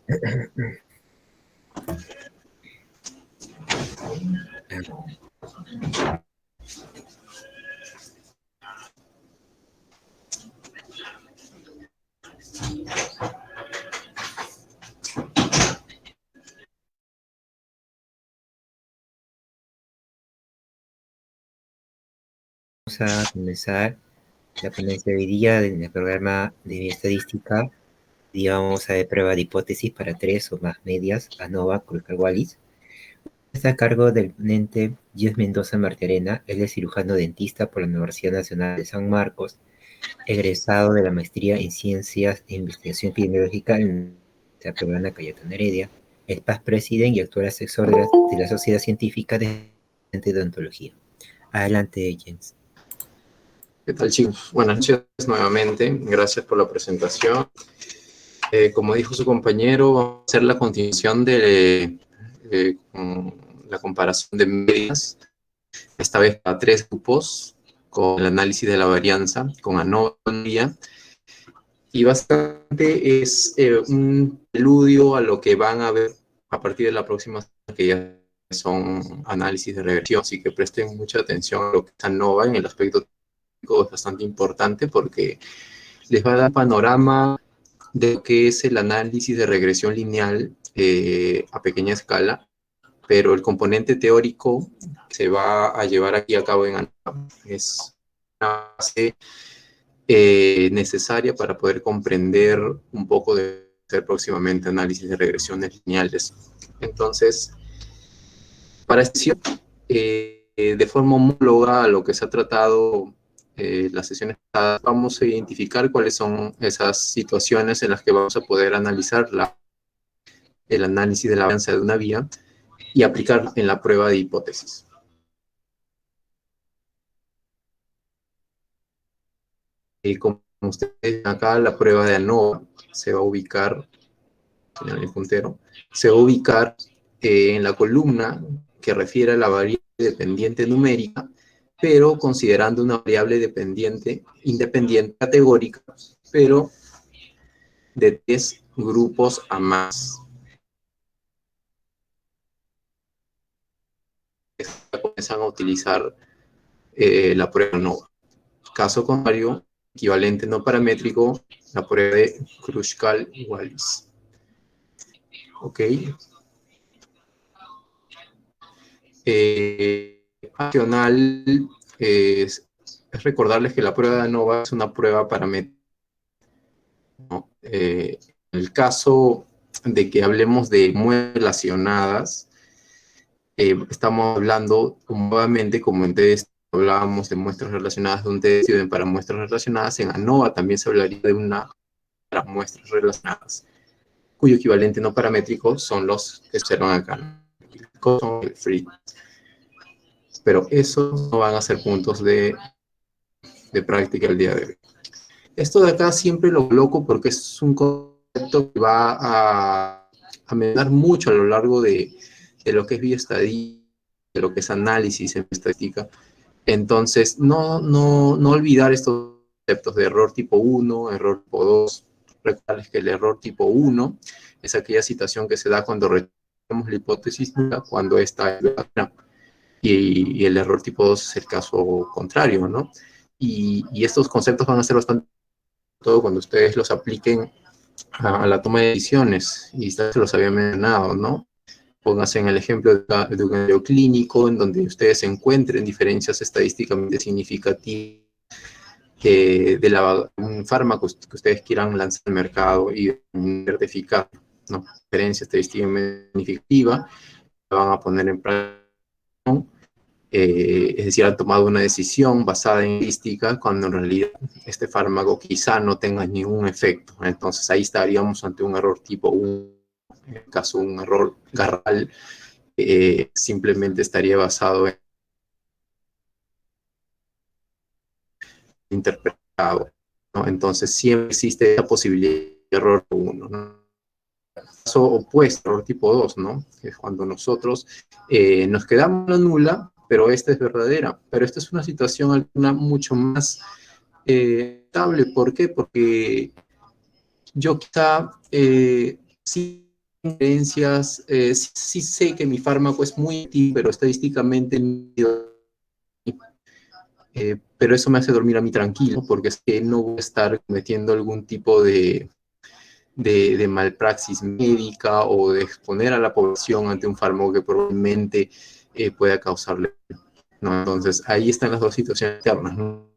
Vamos a comenzar la ponencia de hoy día en el programa de bioestadística. Y vamos a ver prueba de hipótesis para 3 o más medias, ANOVA, Kruskal-Wallis. Está a cargo del ponente Gilles Mendoza Martiarena. Él es cirujano dentista por la Universidad Nacional de San Marcos, egresado de la maestría en Ciencias e Investigación Epidemiológica en la peruana Cayetano Heredia. Es past president y actual asesor de la Sociedad Científica de Odontología. Adelante, Jens. ¿Qué tal, chicos? Buenas noches nuevamente. Gracias por la presentación. Como dijo su compañero, vamos a hacer la continuación de la comparación de medias, esta vez para 3 grupos, con el análisis de la varianza, con ANOVA. Y bastante es un preludio a lo que van a ver a partir de la próxima semana, que ya son análisis de regresión, así que presten mucha atención a lo que es ANOVA en el aspecto técnico. Es bastante importante porque les va a dar panorama de lo que es el análisis de regresión lineal a pequeña escala, pero el componente teórico se va a llevar aquí a cabo en ANOVA. Es una base necesaria para poder comprender un poco de hacer próximamente análisis de regresiones lineales. Entonces, para esta de forma homóloga a lo que se ha tratado las sesiones pasadas, vamos a identificar cuáles son esas situaciones en las que vamos a poder analizar el análisis de la varianza de una vía y aplicar en la prueba de hipótesis. Como ustedes ven acá, la prueba de ANOVA se va a ubicar, en el puntero, se va a ubicar en la columna que refiere a la variable dependiente numérica, pero considerando una variable independiente categórica, pero de 3 grupos a más. Comienzan a utilizar la prueba ANOVA. Caso contrario, equivalente no paramétrico, la prueba de Kruskal-Wallis. Ok. Adicional, es recordarles que la prueba de ANOVA es una prueba paramétrica, ¿no? En el caso de que hablemos de muestras relacionadas, estamos hablando nuevamente, como antes hablábamos de muestras relacionadas de un test y para muestras relacionadas, en ANOVA también se hablaría de una para muestras relacionadas, cuyo equivalente no paramétrico son los que se observan acá, son el free. Pero esos no van a ser puntos de práctica el día de hoy. Esto de acá siempre lo coloco porque es un concepto que va a mejorar mucho a lo largo de lo que es bioestadística, de lo que es análisis en estadística. Entonces, no olvidar estos conceptos de error tipo 1, error tipo 2. Recordarles que el error tipo 1 es aquella situación que se da cuando retenemos la hipótesis cuando esta es verdadera. Y el error tipo 2 es el caso contrario, ¿no? Y estos conceptos van a ser bastante, todo cuando ustedes los apliquen a la toma de decisiones, y se los había mencionado, ¿no? Pónganse en el ejemplo de un ensayo clínico en donde ustedes encuentren diferencias estadísticamente significativas de un fármaco que ustedes quieran lanzar al mercado y certificar, ¿no? Diferencia estadísticamente significativa, la van a poner en práctica. Es decir, han tomado una decisión basada en estadística cuando en realidad este fármaco quizá no tenga ningún efecto. Entonces ahí estaríamos ante un error tipo 1, en el caso de un error garral, simplemente estaría basado en interpretado, ¿no? Entonces siempre existe la posibilidad de error 1, ¿no? Caso opuesto, error tipo 2, ¿no? Que es cuando nosotros nos quedamos en la nula, pero esta es verdadera. Pero esta es una situación mucho más estable. ¿Por qué? Porque yo quizá sí injerencias, sí sé que mi fármaco es muy activo, pero estadísticamente pero eso me hace dormir a mí tranquilo, porque es que no voy a estar cometiendo algún tipo de malpraxis médica o de exponer a la población ante un fármaco que probablemente pueda causarle, ¿no? Entonces, ahí están las dos situaciones internas, ¿no?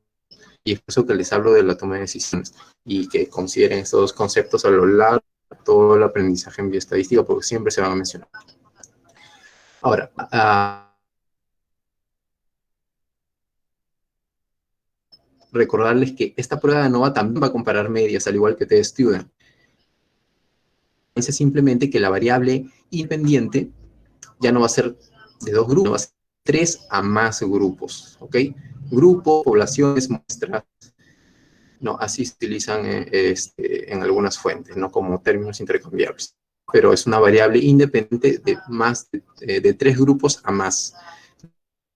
Y es por eso que les hablo de la toma de decisiones y que consideren estos dos conceptos a lo largo de todo el aprendizaje en bioestadística, porque siempre se van a mencionar. Ahora, recordarles que esta prueba de ANOVA también va a comparar medias, al igual que TestStudent. Dice simplemente que la variable independiente ya no va a ser de dos grupos, va a ser 3 a más grupos, ¿ok? Grupo, poblaciones, muestras, no, así se utilizan en algunas fuentes, ¿no? Como términos intercambiables. Pero es una variable independiente de más de 3 grupos a más.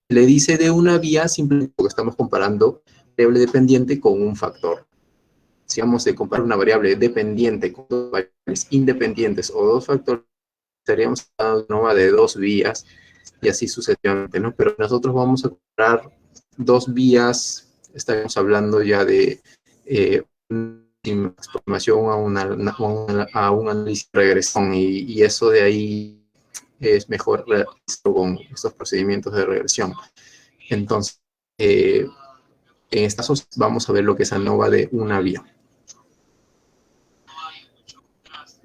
Le dice de una vía simplemente porque estamos comparando variable dependiente con un factor. Si vamos a comparar una variable dependiente con dos variables independientes o dos factores, estaríamos hablando de dos vías y así sucesivamente, ¿no? Pero nosotros vamos a comparar dos vías, estamos hablando ya de una aproximación a un análisis de regresión y eso de ahí es mejor con estos procedimientos de regresión. Entonces, en este caso vamos a ver lo que es ANOVA de una vía.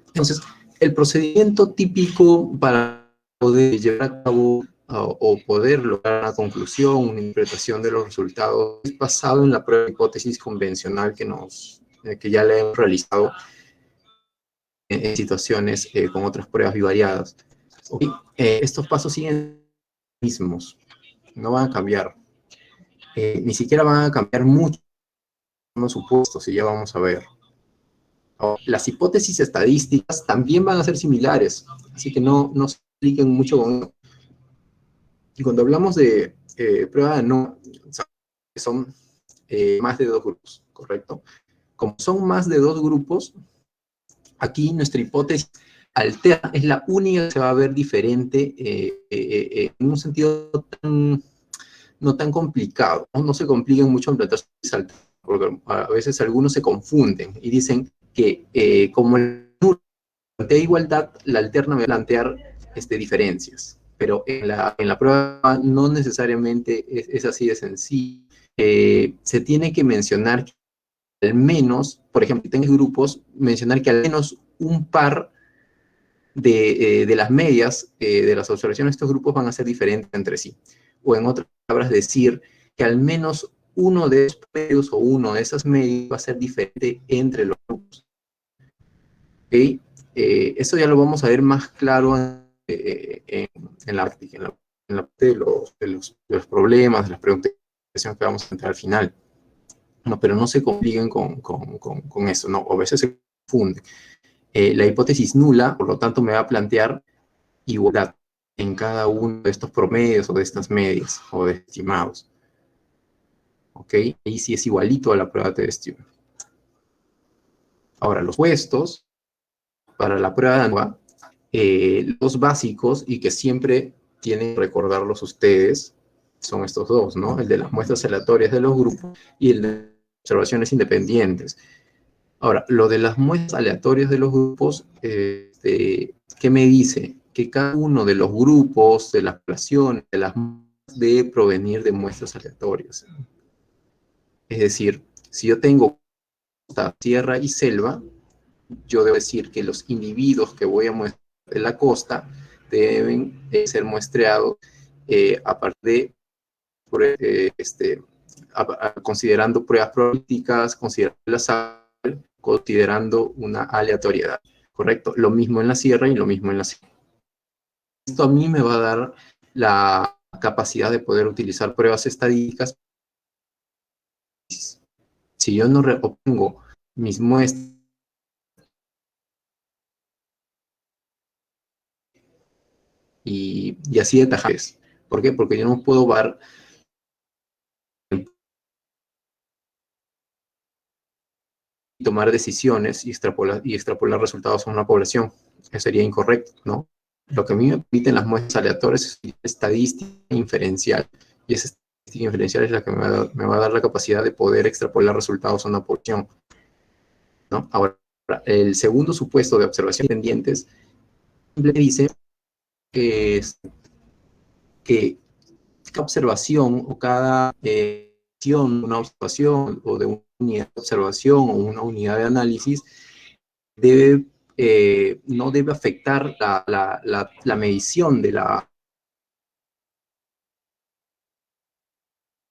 Entonces, el procedimiento típico para poder llevar a cabo o poder lograr una conclusión, una interpretación de los resultados, es basado en la prueba de hipótesis convencional que ya le hemos realizado en situaciones con otras pruebas bivariadas. Estos pasos siguen los mismos, no van a cambiar. Ni siquiera van a cambiar mucho los supuestos, y ya vamos a ver. Las hipótesis estadísticas también van a ser similares, así que no se expliquen mucho con eso. Y cuando hablamos de prueba de no, son más de dos grupos, ¿correcto? Como son más de dos grupos, aquí nuestra hipótesis alterna es la única que se va a ver diferente en un sentido no tan complicado. No se compliquen mucho en plantear porque a veces algunos se confunden y dicen que como el nulo plantea igualdad, la alterna va a plantear diferencias. Pero en la prueba no necesariamente es así de sencillo. Se tiene que mencionar que al menos, por ejemplo, si tenés grupos, mencionar que al menos un par de las medias de las observaciones de estos grupos van a ser diferentes entre sí. O en otras palabras, decir que al menos uno de esos medios o uno de esas medias va a ser diferente entre los grupos. ¿Okay? Eso ya lo vamos a ver más claro en la práctica, en la parte de los problemas, de las preguntas que vamos a entrar al final. No, pero no se compliquen con eso, ¿no? O a veces se confunden. La hipótesis nula, por lo tanto, me va a plantear igualdad en cada uno de estos promedios o de estas medias o de estimados. ¿Ok? Ahí sí es igualito a la prueba de Stewart. Ahora, los puestos para la prueba de ANOVA, los básicos y que siempre tienen que recordarlos ustedes son estos dos, ¿no? El de las muestras aleatorias de los grupos y el de observaciones independientes. Ahora, lo de las muestras aleatorias de los grupos, ¿qué me dice? Que cada uno de los grupos, de las poblaciones, de las debe provenir de muestras aleatorias. Es decir, si yo tengo costa, tierra y selva, yo debo decir que los individuos que voy a muestrar de la costa deben ser muestreados a partir de considerando pruebas probabilísticas, considerando el azar, considerando una aleatoriedad, ¿correcto? Lo mismo en la sierra y lo mismo en la sierra. Esto a mí me va a dar la capacidad de poder utilizar pruebas estadísticas. Si yo no obtengo mis muestras y así de tajantes. ¿Por qué? Porque yo no puedo dar tomar decisiones y extrapolar resultados a una población. Eso sería incorrecto, ¿no? Lo que a mí me permiten las muestras aleatorias es estadística inferencial. Y esa estadística inferencial es la que me va a dar la capacidad de poder extrapolar resultados a una porción, ¿no? Ahora, el segundo supuesto de observaciones independientes simplemente dice que cada observación o cada una observación o de una unidad de observación o una unidad de análisis no debe afectar la medición de la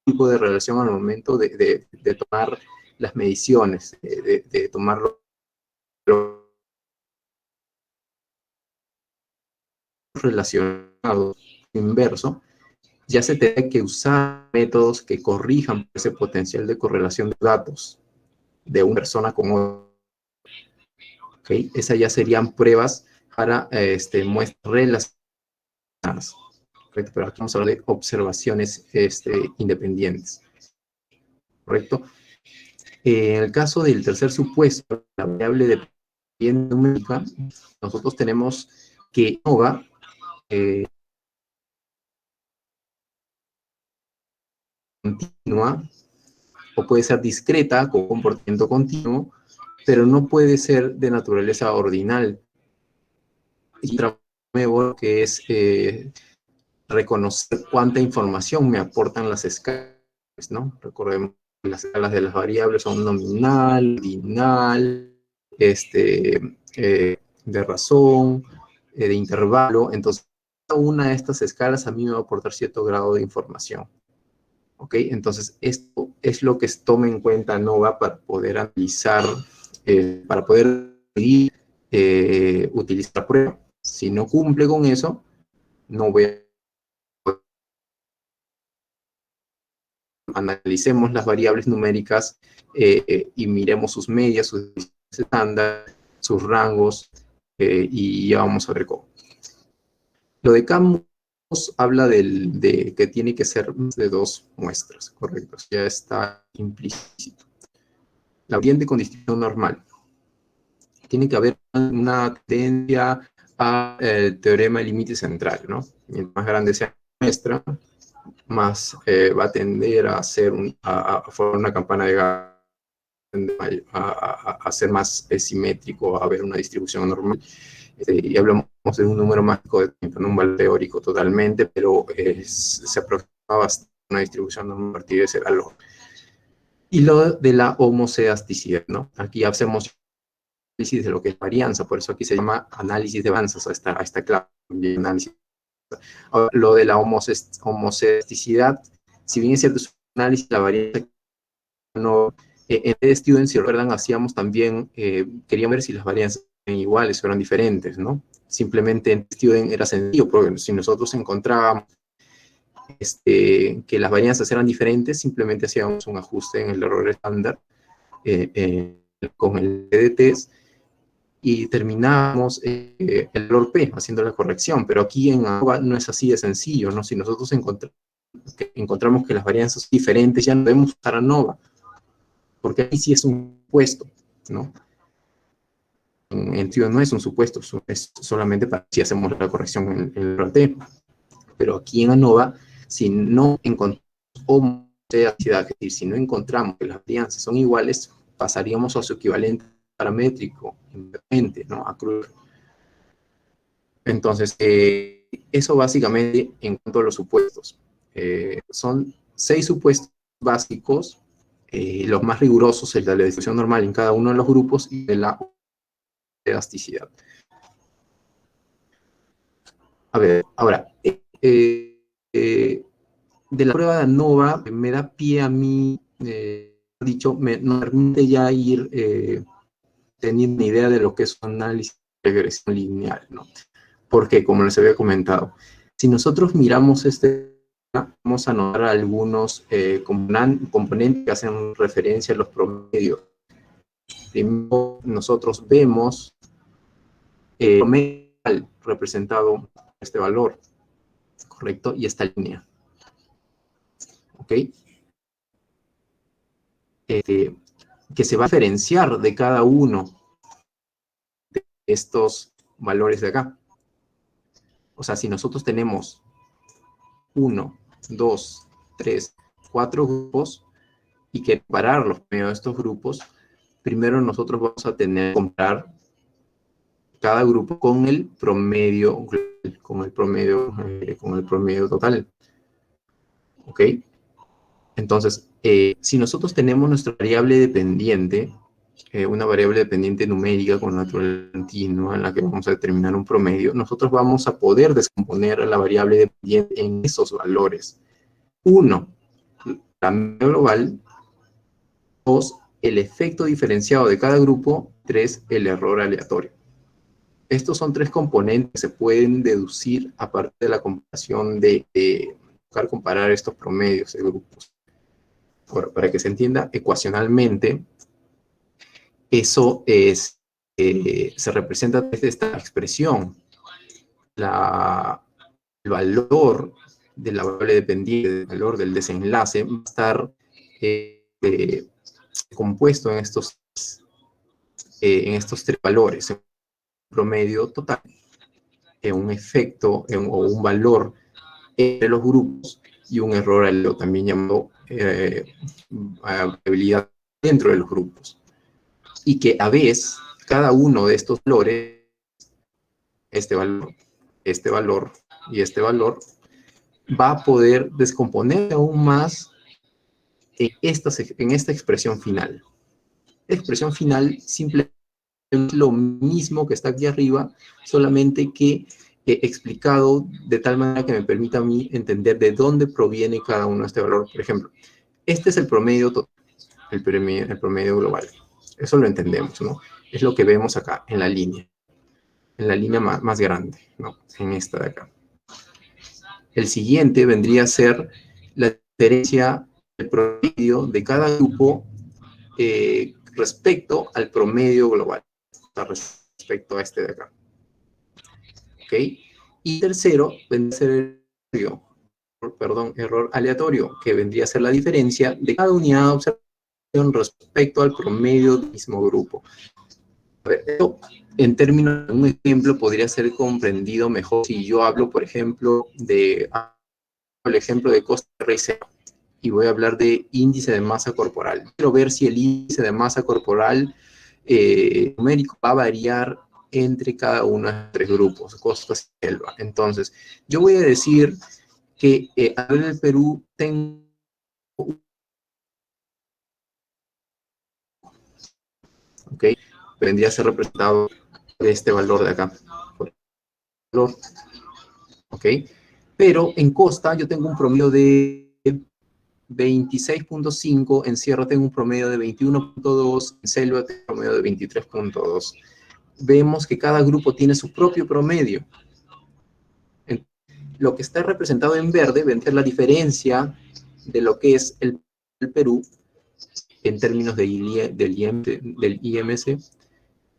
tipo de relación al momento de tomar las mediciones, de tomar los relacionados inverso. Ya se tiene que usar métodos que corrijan ese potencial de correlación de datos de una persona con otra. ¿Okay? Esas ya serían pruebas para muestras relacionadas. ¿Correcto? Pero aquí vamos a hablar de observaciones independientes. ¿Correcto? En el caso del tercer supuesto, la variable dependiente numérica, nosotros tenemos que ANOVA continua, o puede ser discreta con comportamiento continuo, pero no puede ser de naturaleza ordinal. Y nuevo que es reconocer cuánta información me aportan las escalas, ¿no? Recordemos que las escalas de las variables son nominal, ordinal, de razón, de intervalo. Entonces, cada una de estas escalas a mí me va a aportar cierto grado de información. ¿Ok? Entonces, esto es lo que toma en cuenta ANOVA para poder analizar, para poder utilizar la prueba. Si no cumple con eso, no voy a... Analicemos las variables numéricas y miremos sus medias, sus estándar, sus rangos, y ya vamos a ver cómo. Lo de Camus habla de que tiene que ser de 2 muestras, correcto, ya está implícito. La variante con distribución normal. Tiene que haber una tendencia al teorema del límite central, ¿no? Mientras más grande sea la muestra, más va a tender a formar una campana de gas, a ser más simétrico, a haber una distribución normal. Y hablamos de un número mágico de tiempo, no un valor teórico totalmente, pero se aproxima bastante a una distribución normal a partir de ese valor. Y lo de la homocedasticidad, ¿no? Aquí hacemos análisis de lo que es varianza, por eso aquí se llama análisis de varianzas a esta clase. Análisis. Ahora, lo de la homocedasticidad, si bien es cierto, es un análisis de la varianza, no, en Student, si recuerdan, hacíamos también, queríamos ver si las varianzas eran iguales o eran diferentes, ¿no? Simplemente en Student era sencillo, porque si nosotros encontrábamos que las varianzas eran diferentes, simplemente hacíamos un ajuste en el error estándar con el DDTs y terminamos el error P haciendo la corrección, pero aquí en ANOVA no es así de sencillo, ¿no? Si nosotros encontramos que las varianzas son diferentes, ya no debemos usar ANOVA, porque ahí sí es un supuesto, ¿no? En teoría no es un supuesto, es solamente para si hacemos la corrección en el error T, pero aquí en ANOVA, si no encontramos homocedasticidad, es decir, si no encontramos que las varianzas son iguales, pasaríamos a su equivalente paramétrico, invertente, ¿no? A cruz. Entonces, eso básicamente en cuanto a los supuestos. Son 6 supuestos básicos, los más rigurosos, el de la distribución normal en cada uno de los grupos y de la elasticidad. A ver, ahora, de la prueba de ANOVA me da pie a mí, dicho, nos permite ya ir teniendo una idea de lo que es un análisis de regresión lineal, ¿no? Porque, como les había comentado, si nosotros miramos vamos a notar algunos componentes que hacen referencia a los promedios. Primero, nosotros vemos el promedio representado por este valor, ¿correcto? Y esta línea. ¿Ok? Que se va a diferenciar de cada uno de estos valores de acá. O sea, si nosotros tenemos 1, 2, 3, 4 grupos y que comparar los promedios de estos grupos, primero nosotros vamos a tener que comparar cada grupo con el promedio, con el promedio total. ¿Ok? Entonces, si nosotros tenemos nuestra variable dependiente, una variable dependiente numérica con naturaleza continua en la que vamos a determinar un promedio, nosotros vamos a poder descomponer a la variable dependiente en esos valores. 1, la media global. 2, el efecto diferenciado de cada grupo. 3, el error aleatorio. Estos son 3 componentes que se pueden deducir a partir de la comparación de buscar comparar estos promedios de grupos. Ahora, para que se entienda ecuacionalmente, eso es, se representa desde esta expresión. El valor de la variable dependiente, el valor del desenlace, va a estar compuesto en estos 3 valores. Un promedio total, un efecto o un valor entre los grupos y un error aleatorio, también llamado variabilidad dentro de los grupos. Y que a veces cada uno de estos valores, este valor y este valor, va a poder descomponer aún más en esta expresión final. La expresión final simplemente es lo mismo que está aquí arriba, solamente que explicado de tal manera que me permita a mí entender de dónde proviene cada uno de este valor. Por ejemplo, este es el promedio total, el promedio global. Eso lo entendemos, ¿no? Es lo que vemos acá en la línea más grande, ¿no? En esta de acá. El siguiente vendría a ser la diferencia del promedio de cada grupo respecto al promedio global, respecto a este de acá. ¿Ok? Y tercero, vendría a ser error aleatorio, que vendría a ser la diferencia de cada unidad de observación respecto al promedio del mismo grupo. A ver, esto, en términos de un ejemplo, podría ser comprendido mejor si yo hablo, por ejemplo, el ejemplo de coste RC, y voy a hablar de índice de masa corporal. Quiero ver si el índice de masa corporal numérico va a variar entre cada uno de los 3 grupos, costa y selva. Entonces, yo voy a decir que en el Perú tengo ¿ok? Vendría a ser representado de este valor de acá. ¿Ok? Pero en costa yo tengo un promedio de 26.5, en sierra tengo un promedio de 21.2, en selva tengo un promedio de 23.2. Vemos que cada grupo tiene su propio promedio. Lo que está representado en verde vendría la diferencia de lo que es el Perú en términos del IMC,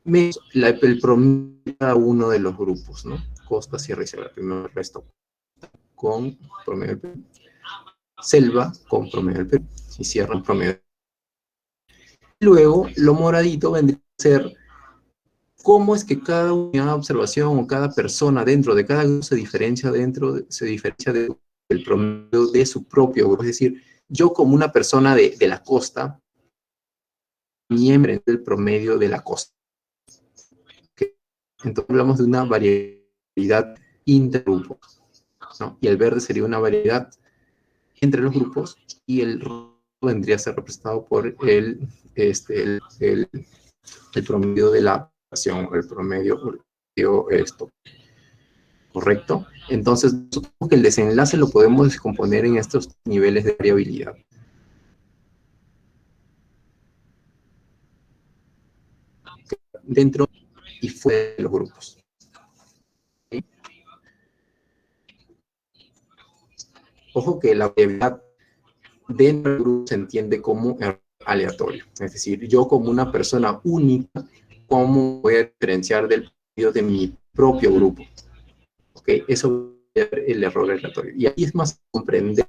menos el promedio de cada uno de los grupos, ¿no? Costa, sierra y selva. Primero el resto con promedio del Perú. Selva con promedio del Perú. Y sierra con promedio. Luego, lo moradito vendría a ser cómo es que cada unidad de observación o cada persona dentro de cada grupo se diferencia del promedio de su propio grupo. Es decir, yo como una persona de la costa, miembro del promedio de la costa. ¿Okay? Entonces hablamos de una variabilidad intergrupo, ¿no? Y el verde sería una variedad entre los grupos y el rojo vendría a ser representado por el promedio de la población, el promedio esto. ¿Correcto? Entonces, supongo que el desenlace lo podemos descomponer en estos niveles de variabilidad. Dentro y fuera de los grupos. ¿Okay? Ojo que la variabilidad dentro del grupo se entiende como aleatorio. Es decir, yo como una persona única, ¿cómo voy a diferenciar del promedio de mi propio grupo? ¿Ok? Eso es el error aleatorio. Y aquí es más comprender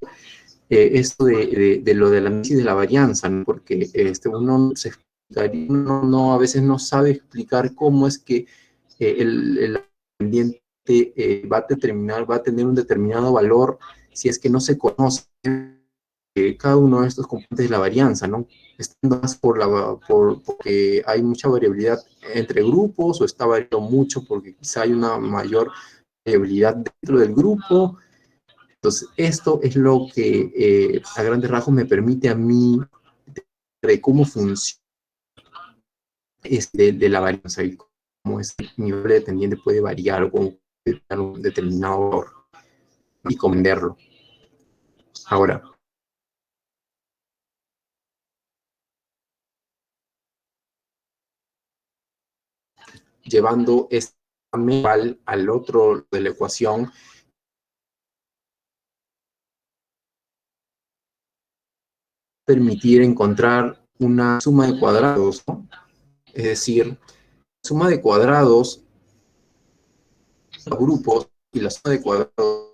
esto de lo del análisis de la varianza, ¿no? Porque uno a veces no sabe explicar cómo es que el pendiente va a tener un determinado valor si es que no se conoce cada uno de estos componentes de la varianza, ¿no? Están más porque hay mucha variabilidad entre grupos o está variando mucho porque quizá hay una mayor variabilidad dentro del grupo. Entonces, esto es lo que a grandes rasgos me permite a mí de cómo funciona de la varianza y cómo este nivel de tendiente puede variar o cómo puede dar un determinado valor y comprenderlo. Ahora, llevando este al otro de la ecuación, permitir encontrar una suma de cuadrados, ¿no? Es decir, suma de cuadrados, los grupos y la suma de cuadrados,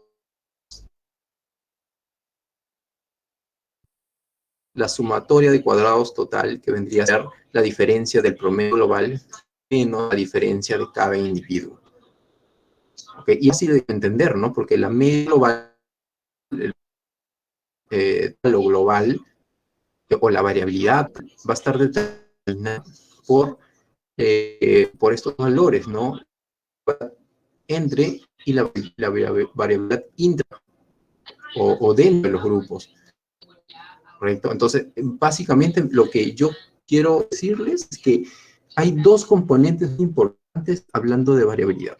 la sumatoria de cuadrados total, que vendría a ser la diferencia del promedio global menos la diferencia de cada individuo. ¿Okay? Y así de entender, ¿no? Porque la media global, lo global, o la variabilidad, va a estar determinada por estos valores, ¿no? Entre y la variabilidad intra o dentro de los grupos, ¿correcto? Entonces, básicamente lo que yo quiero decirles es que hay dos componentes importantes hablando de variabilidad,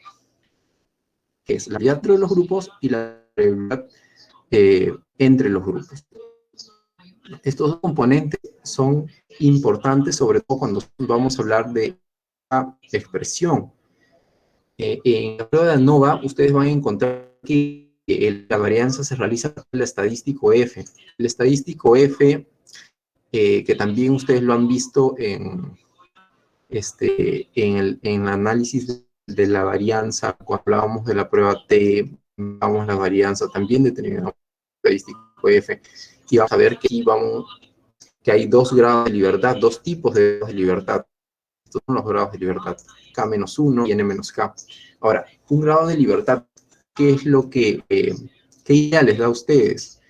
que es la variabilidad entre los grupos y la variabilidad entre los grupos. Estos dos componentes son importantes, sobre todo cuando vamos a hablar de la expresión. En la prueba de ANOVA, ustedes van a encontrar que la varianza se realiza con el estadístico F. El estadístico F, que también ustedes lo han visto en el análisis de la varianza, cuando hablábamos de la prueba T, hablábamos de la varianza, también determinamos el estadístico F, y vamos a ver que, que hay dos grados de libertad, dos tipos de grados de libertad. Estos son los grados de libertad, K-1 y N-K. Ahora, un grado de libertad, ¿qué es lo que, qué idea les da a ustedes?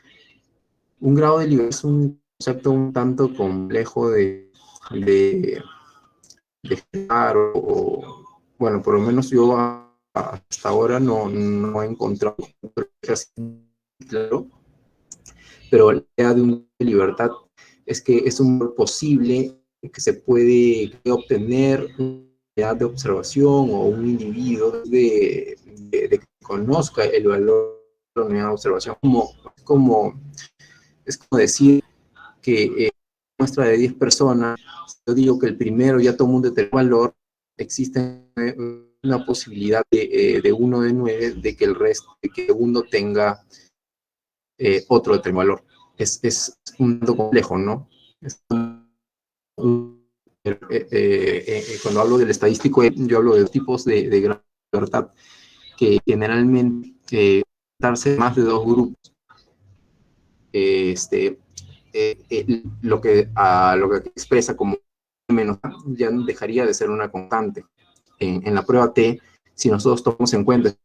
Un grado de libertad es un concepto un tanto complejo de explicar bueno, por lo menos yo hasta ahora no he encontrado claro, pero la idea de una libertad es que es un valor posible que se puede obtener una unidad de observación o un individuo de que conozca el valor de la unidad de observación. Es como decir que muestra de 10 personas, yo digo que el primero ya tomó un determinado valor, existe una posibilidad de 1 de 9 de que el resto, de que el segundo tenga otro determinado valor. Es un dato complejo, ¿no? Cuando hablo del estadístico, yo hablo de tipos de gran libertad que generalmente darse más de dos grupos. Lo que expresa como menos ya dejaría de ser una constante. En la prueba T, si nosotros tomamos en cuenta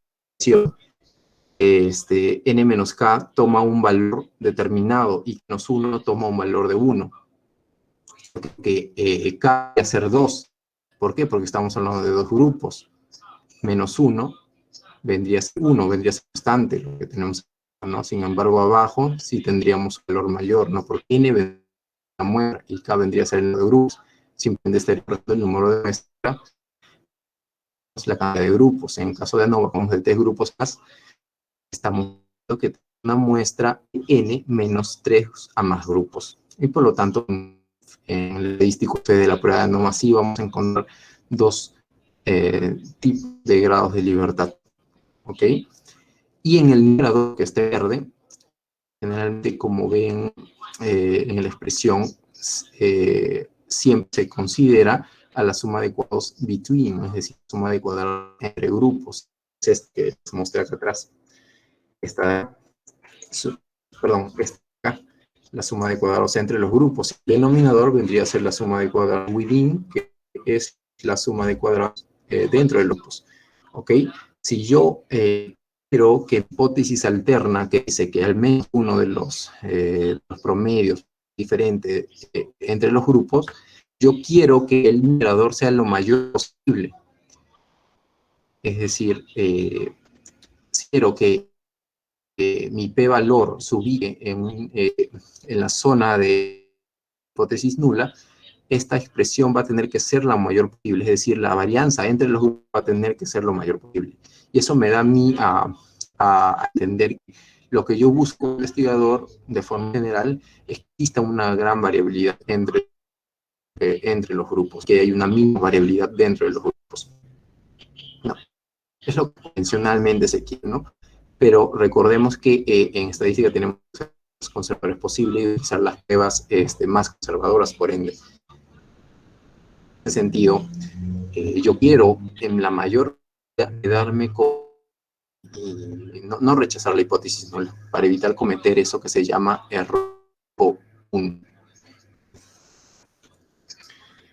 n-k toma un valor determinado y -1 toma un valor de 1. Que k debe ser 2. ¿Por qué? Porque estamos hablando de dos grupos. -1 vendría a ser 1, vendría a ser constante, lo que tenemos, ¿no? Sin embargo, abajo sí tendríamos un valor mayor, ¿no? Porque n vendría a la muestra y k vendría a ser el número de grupos. Simplemente estaría el número de muestra, la cantidad de grupos. En caso de ANOVA, como de 3 grupos más, estamos viendo que una muestra n menos 3 a más grupos. Y por lo tanto, en el estadístico de la prueba de ANOVA sí vamos a encontrar dos tipos de grados de libertad. ¿Ok? Y en el numerador, que esté verde, generalmente, como ven en la expresión, siempre se considera a la suma de cuadrados between, es decir, suma de cuadrados entre grupos. Es este que les mostré acá atrás. Perdón, acá, la suma de cuadrados entre los grupos. El denominador vendría a ser la suma de cuadrados within, que es la suma de cuadrados dentro de los grupos. ¿Ok? Si yo quiero que hipótesis alterna, que dice que al menos uno de los promedios diferentes entre los grupos, yo quiero que el numerador sea lo mayor posible. Es decir, quiero que mi p-valor se ubique en la zona de hipótesis nula, esta expresión va a tener que ser la mayor posible, es decir, la varianza entre los grupos va a tener que ser lo mayor posible. Y eso me da a mí a entender que lo que yo busco como investigador de forma general es que exista una gran variabilidad entre los grupos, que hay una mínima variabilidad dentro de los grupos. No, es lo que convencionalmente se quiere, ¿no? Pero recordemos que en estadística tenemos que ser los más conservadores posible y utilizar las pruebas más conservadoras, por ende. En ese sentido, yo quiero en la mayor quedarme con no rechazar la hipótesis nula para evitar cometer eso que se llama error común.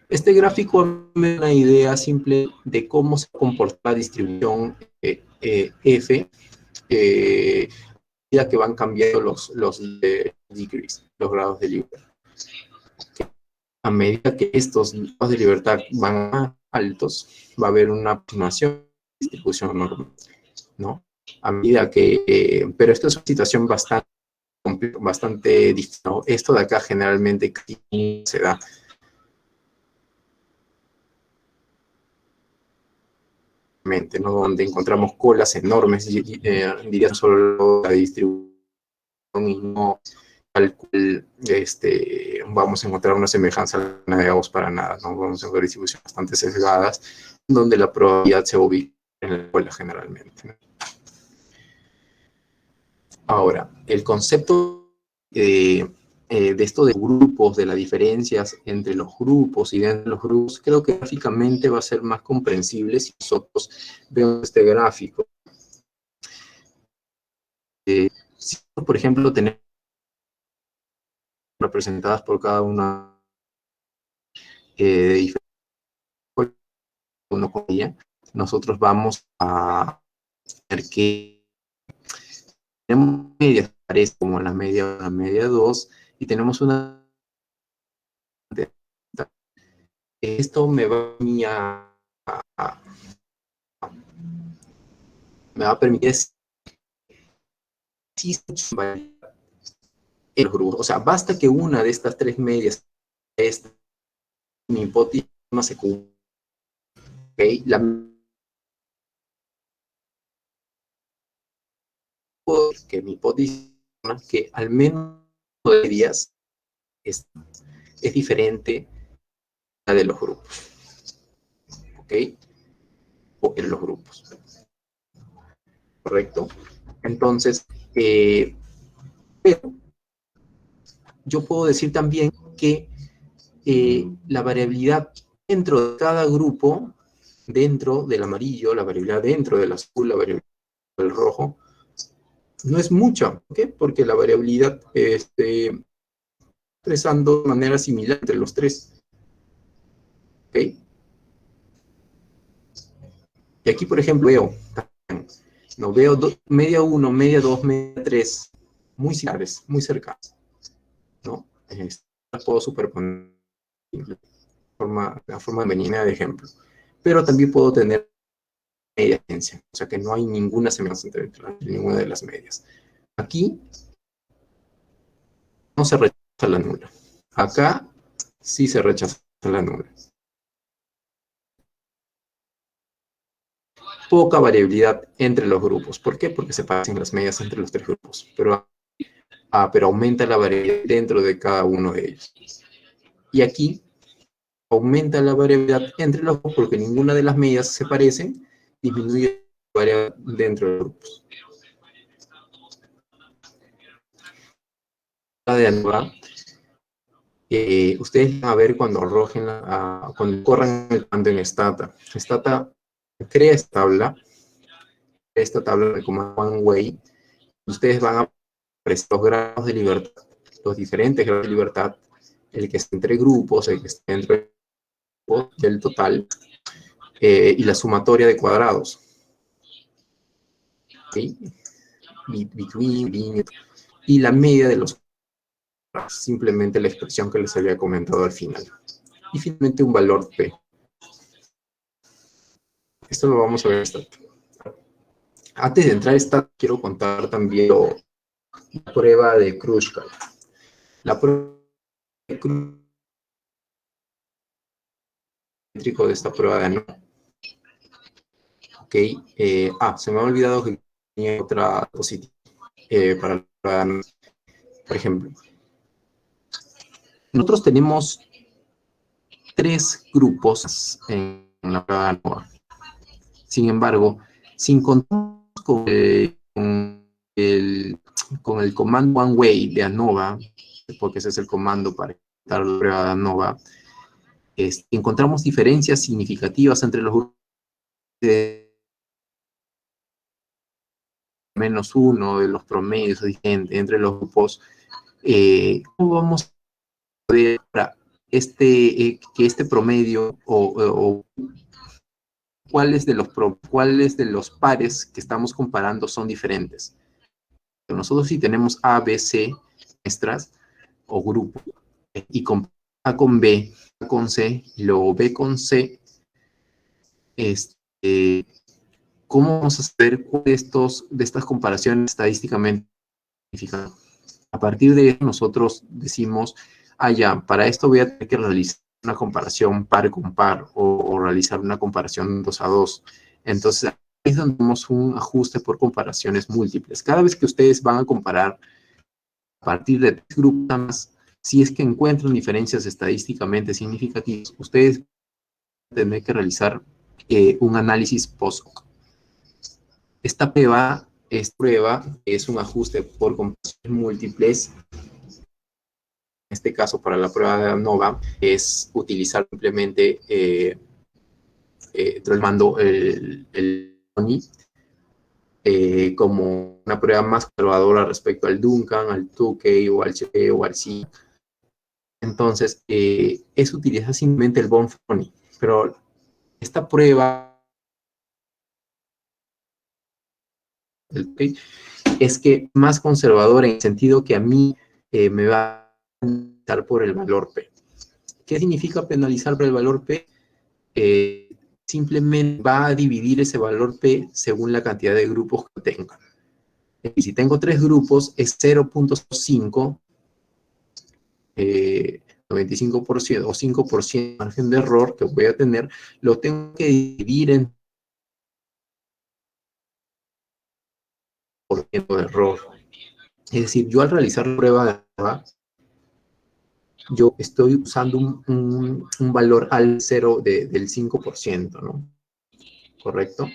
Este gráfico me da una idea simple de cómo se comporta la distribución F ya que van cambiando los degrees, los grados de libertad. A medida que estos grados de libertad van más altos, va a haber una aproximación de distribución normal, ¿no? A medida que, pero esto es una situación bastante difícil, ¿no? Esto de acá generalmente se da. ¿No? Donde encontramos colas enormes, diría solo la distribución y no al cual vamos a encontrar una semejanza a la de Gauss para nada, ¿no? Vamos a encontrar distribuciones bastante sesgadas, donde la probabilidad se ubica en la cola generalmente, ¿no? Ahora, el concepto de esto de grupos, de las diferencias entre los grupos y dentro de los grupos, creo que gráficamente va a ser más comprensible si nosotros vemos este gráfico. Si, por ejemplo, tenemos representadas por cada una de diferentes, uno con ella, nosotros vamos a ver que tenemos medias, parece como la media 2, y tenemos una. Esto me va a permitir en los grupos. O sea, basta que una de estas tres medias, mi hipótesis no se cumpla. ¿Okay? Que mi hipótesis que al menos de días es diferente a la de los grupos. ¿Ok? O en los grupos. ¿Correcto? Entonces, pero yo puedo decir también que la variabilidad dentro de cada grupo, dentro del amarillo, la variabilidad dentro del azul, la variabilidad del rojo, no es mucha. ¿Ok? Porque la variabilidad expresando de manera similar entre los tres. ¿Ok? Y aquí, por ejemplo, veo media 1, media 2, media 3, muy similares, muy cercanas, ¿no? Las puedo superponer de la forma femenina de ejemplo. Pero también puedo tener media diferencia, o sea que no hay ninguna semejanza entre ninguna de las medias. Aquí no se rechaza la nula. Acá sí se rechaza la nula. Poca variabilidad entre los grupos. ¿Por qué? Porque se pasan las medias entre los tres grupos. Pero aumenta la variabilidad dentro de cada uno de ellos. Y aquí aumenta la variabilidad entre los grupos porque ninguna de las medias se parecen, disminuye la variabilidad dentro de los grupos. De ANOVA, ustedes van a ver cuando arrojen, cuando corran el comando en Stata. Stata crea esta tabla de como one way. Ustedes van a prestar los grados de libertad, los diferentes grados de libertad, el que esté entre grupos, el que esté entre grupos del total, y la sumatoria de cuadrados. ¿Okay? Between, y la media de los simplemente la expresión que les había comentado al final. Y finalmente un valor P. Esto lo vamos a ver esta. Antes de entrar a esta, quiero contar también la prueba de Kruskal. La prueba de Kruskal de esta prueba de ANOVA. Ok, se me ha olvidado que tenía otra positiva para la prueba de ANOVA. Por ejemplo, nosotros tenemos 3 grupos en la prueba de ANOVA. Sin embargo, si encontramos con el comando one way de ANOVA, porque ese es el comando para ejecutar la prueba de ANOVA, encontramos diferencias significativas entre los grupos de -1 de los promedios entre los grupos. ¿Cómo vamos a poder para que este promedio o cuáles de los pares que estamos comparando son diferentes? Nosotros sí tenemos A, B, C muestras o grupos, y con A con B, A con C, y luego B con C, ¿cómo vamos a saber cuál de estas comparaciones estadísticamente significan? A partir de eso nosotros decimos, ya, para esto voy a tener que realizar una comparación par con par o realizar una comparación 2 a 2. Entonces, ahí es donde tenemos un ajuste por comparaciones múltiples. Cada vez que ustedes van a comparar a partir de 3 grupos más, si es que encuentran diferencias estadísticamente significativas, ustedes van a tener que realizar un análisis post-hoc. Esta prueba es un ajuste por comparaciones múltiples. En este caso, para la prueba de ANOVA, es utilizar simplemente el mando el ONI como una prueba más conservadora respecto al Duncan, al Tukey o al CP o al C. Entonces, es utilizar simplemente el Bonferroni, pero esta prueba es que más conservadora en el sentido que a mí me va a penalizar por el valor P. ¿Qué significa penalizar por el valor P? Simplemente va a dividir ese valor P según la cantidad de grupos que tenga. Y si tengo 3 grupos, es 0.5, 95% o 5% de margen de error que voy a tener, lo tengo que dividir en por ciento de error. Es decir, yo al realizar la prueba de ANOVA, yo estoy usando un valor al cero del 5%, ¿no? ¿Correcto?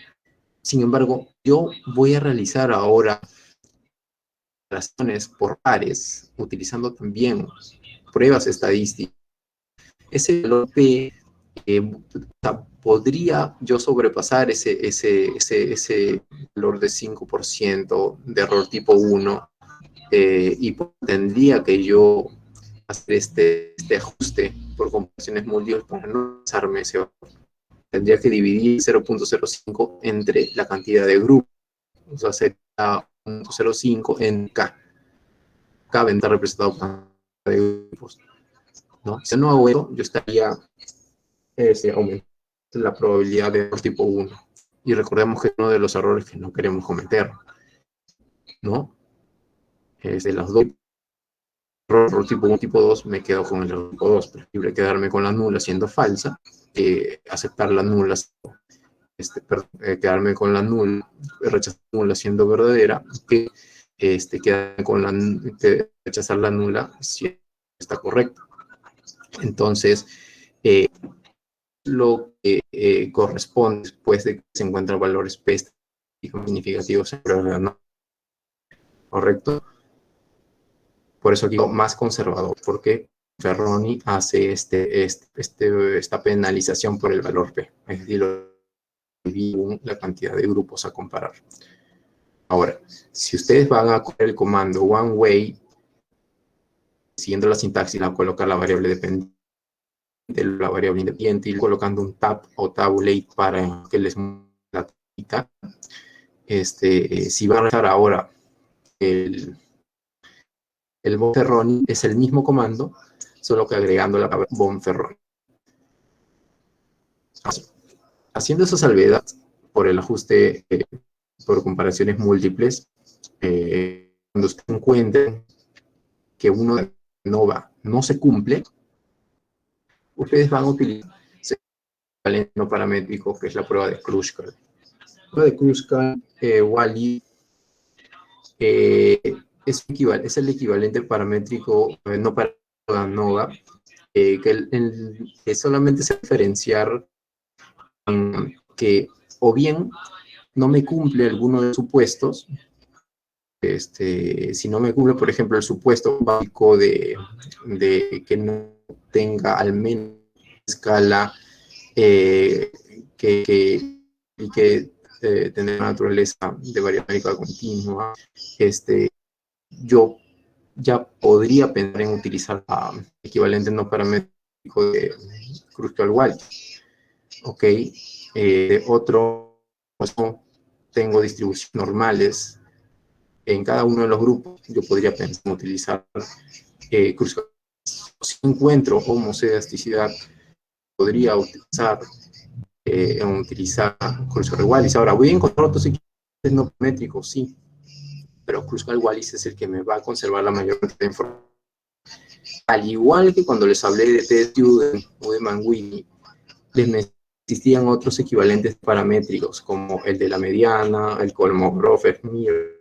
Sin embargo, yo voy a realizar ahora operaciones por pares, utilizando también pruebas estadísticas. Ese valor P, podría yo sobrepasar ese valor de 5% de error tipo 1, y tendría que yo hacer este ajuste por comparaciones múltiples para no pasarme ese valor. Tendría que dividir 0.05 entre la cantidad de grupos, o sea, sería 0.05 en K. K va a estar representado por la cantidad de grupos, ¿no? Si no hago eso, yo estaría aumentando la probabilidad de error tipo 1. Y recordemos que es uno de los errores que no queremos cometer, ¿no? De los dos error tipo 1, tipo 2, me quedo con el error tipo 2. Preferible quedarme con la nula siendo falsa, aceptar la nula, quedarme con la nula, rechazar la nula siendo verdadera, que quedarme con rechazar la nula si está correcto. Entonces, lo que corresponde después de que se encuentran valores P significativos en prueba, ¿no? ¿Correcto? Por eso digo más conservador, porque Ferroni hace esta penalización por el valor P, es decir, la cantidad de grupos a comparar. Ahora, si ustedes van a coger el comando one way, siguiendo la sintaxis, a colocar la variable dependiente la variable independiente y colocando un tab o tabulate para que les muestre la tablita. Si va a realizar ahora el Bonferroni, es el mismo comando, solo que agregando la palabra Bonferroni. Haciendo esa salvedad por el ajuste por comparaciones múltiples, cuando usted encuentre que uno de Nova no se cumple, ustedes van a utilizar el no paramétrico, que es la prueba de Kruskal. La prueba de Kruskal, Wally, es el equivalente paramétrico no para Nova, que solamente se diferenciar que o bien no me cumple alguno de los supuestos, si no me cumple, por ejemplo, el supuesto básico de que no tenga al menos escala y que tener una naturaleza de variable continua, yo ya podría pensar en utilizar el equivalente no paramétrico de Kruskal-Wallis. Ok, otro, tengo distribuciones normales en cada uno de los grupos. Yo podría pensar en utilizar Kruskal. Si encuentro homoscedasticidad, podría utilizar Kruskal-Wallis. Ahora, voy a encontrar otros equivalentes no paramétricos, sí, pero Kruskal-Wallis es el que me va a conservar la mayor cantidad de información. Al igual que cuando les hablé de T-Student o de Manguini, existían otros equivalentes paramétricos, como el de la mediana, el Kolmogorov-Mir,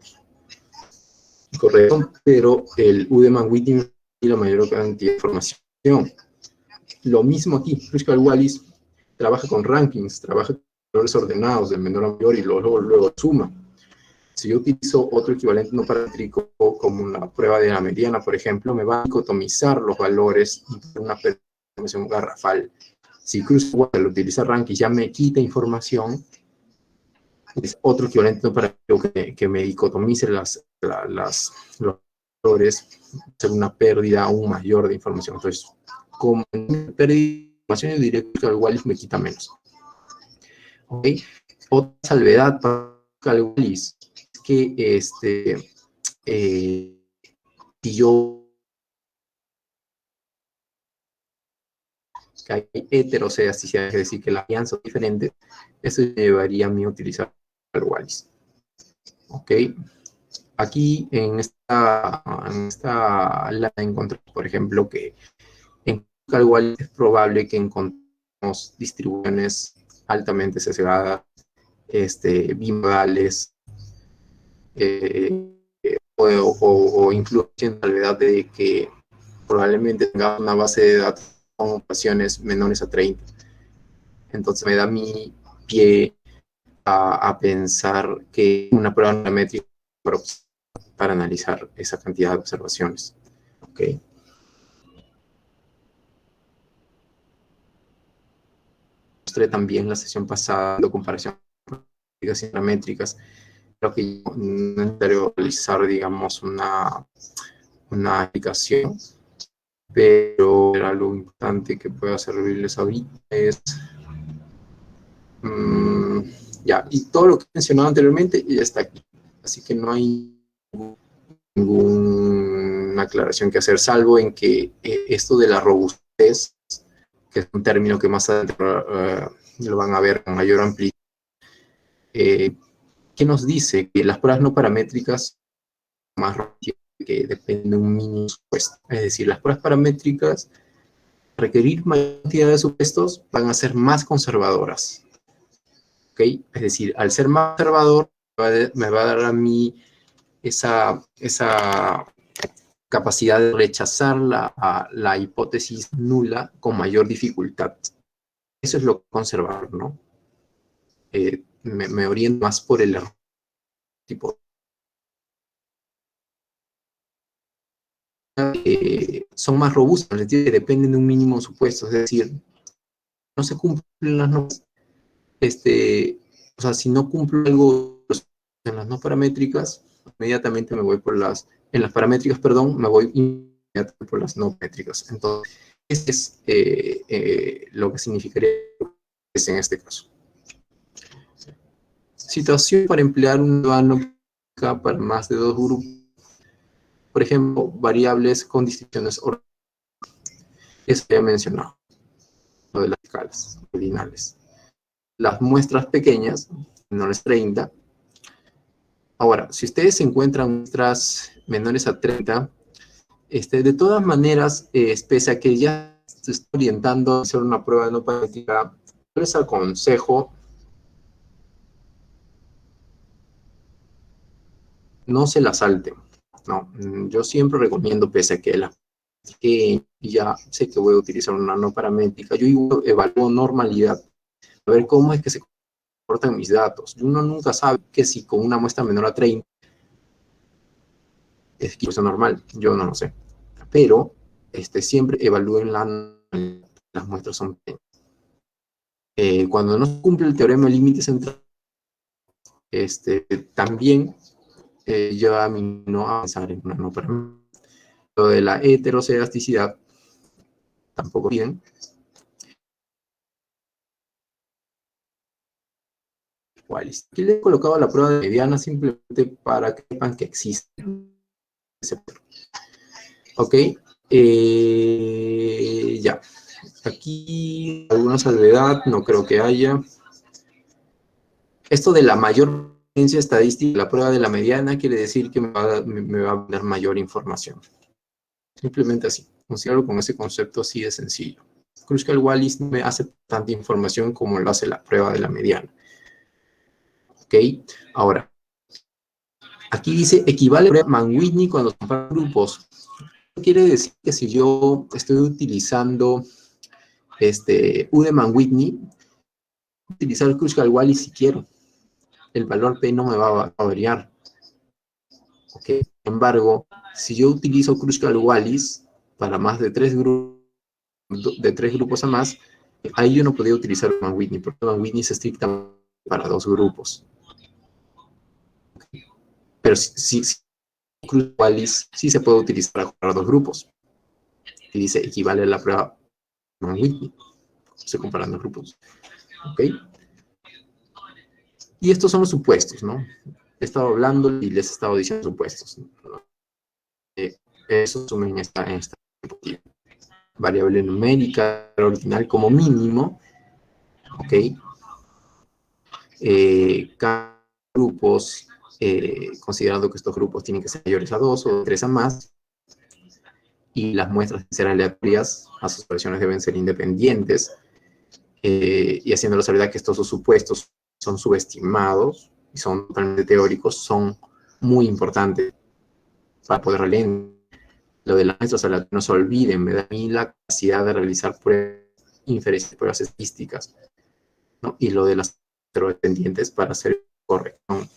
correcto, pero el U de Manguini y la mayor cantidad de información. Lo mismo aquí, Kruskal-Wallis trabaja con rankings, trabaja con valores ordenados del menor a mayor y luego suma. Si yo utilizo otro equivalente no paramétrico, como una prueba de la mediana, por ejemplo, me va a dicotomizar los valores y una información garrafal. Si Kruskal utiliza rankings, ya me quita información. Es otro equivalente no paramétrico que me dicotomice los valores, hacer una pérdida aún mayor de información. Entonces, como pérdida de información, yo diría que Kruskal-Wallis me quita menos. ¿Ok? Otra salvedad para Kruskal-Wallis es que si yo que hay heterocedasticidad, es decir, que las alianzas son diferentes, eso llevaría a mí a utilizar Wallis. Ok. Aquí en esta la encontramos, por ejemplo, que en Wallis es probable que encontremos distribuciones altamente sesgadas, bimodales, o incluso en salvedad de que probablemente tenga una base de datos con ocasiones menores a 30. Entonces me da mi pie a pensar que una prueba paramétrica para analizar esa cantidad de observaciones. Okay. Mostré también la sesión pasada de comparación de paramétricas. Creo que no es necesario realizar, digamos, una aplicación, pero algo importante que pueda servirles ahorita es ya, y todo lo que he mencionado anteriormente ya está aquí, así que no hay ninguna aclaración que hacer, salvo en que esto de la robustez, que es un término que más adelante lo van a ver con mayor amplitud, ¿qué nos dice? Que las pruebas no paramétricas más rápidas, que depende de un mínimo supuesto. Es decir, las pruebas paramétricas requerir mayor cantidad de supuestos van a ser más conservadoras. ¿Okay? Es decir, al ser más conservador, me va a dar a mí esa capacidad de rechazar la hipótesis nula con mayor dificultad. Eso es lo conservador, ¿no? Me oriento más por el error. Tipo, son más robustas, es decir, dependen de un mínimo supuesto, es decir, no se cumplen las normas. O sea, si no cumplo algo en las no paramétricas, inmediatamente me voy por en las paramétricas, perdón, me voy inmediatamente por las no métricas. Entonces, Ese es lo que significaría en este caso. Situación para emplear una nueva para más de dos grupos. Por ejemplo, variables con distribuciones ordinales. Eso ya he mencionado, lo de las escalas ordinales. Las muestras pequeñas, menores a 30. Ahora, si ustedes encuentran muestras menores a 30, de todas maneras, pese a que ya se está orientando a hacer una prueba no paramétrica, yo les aconsejo no se la salten. No, yo siempre recomiendo, pese a que ya sé que voy a utilizar una no paramétrica, yo evalúo normalidad, a ver cómo es que se comportan mis datos. Uno nunca sabe que si con una muestra menor a 30 es que es normal, yo no lo sé. Pero siempre evalúen las muestras son pequeñas. Cuando no se cumple el teorema de límite central, también lleva a mí no a pensar en una no paramétrica. Lo de la heterocedasticidad tampoco bien. Aquí le he colocado la prueba de mediana simplemente para que sepan que existe. Ok, ya. Aquí alguna salvedad, no creo que haya. Esto de la mayor potencia estadística, la prueba de la mediana, quiere decir que me va a dar mayor información. Simplemente así. Considero con ese concepto así de sencillo. Kruskal-Wallis no me hace tanta información como lo hace la prueba de la mediana. Ok, ahora. Aquí dice equivale a Mann-Whitney cuando se comparan grupos. Quiere decir que si yo estoy utilizando U de Mann-Whitney, utilizar el Kruskal-Wallis si quiero. El valor P no me va a variar. ¿Okay? Sin embargo, si yo utilizo Kruskal-Wallis para más de tres grupos a más, ahí yo no podía utilizar Mann-Whitney, porque Mann-Whitney es estrictamente para dos grupos. Pero si Kruskal-Wallis sí se puede utilizar para dos grupos. Y dice equivale a la prueba Mann-Whitney. Estoy comparando grupos. ¿Ok? Y estos son los supuestos, ¿no? He estado hablando y les he estado diciendo supuestos, ¿no? Eso sumen en esta diapositiva. Variable numérica ordinal como mínimo, ¿ok? Cada grupos, considerando que estos grupos tienen que ser mayores a 2 o 3 a más, y las muestras deben ser aleatorias, las asociaciones deben ser independientes, y haciendo la salvedad que estos dos supuestos son subestimados y son totalmente teóricos, son muy importantes para poder releer. Lo de las muestras no se olviden, me da a mí la capacidad de realizar inferencias, pruebas estadísticas, ¿no? Y lo de las heterodependientes para hacer corrección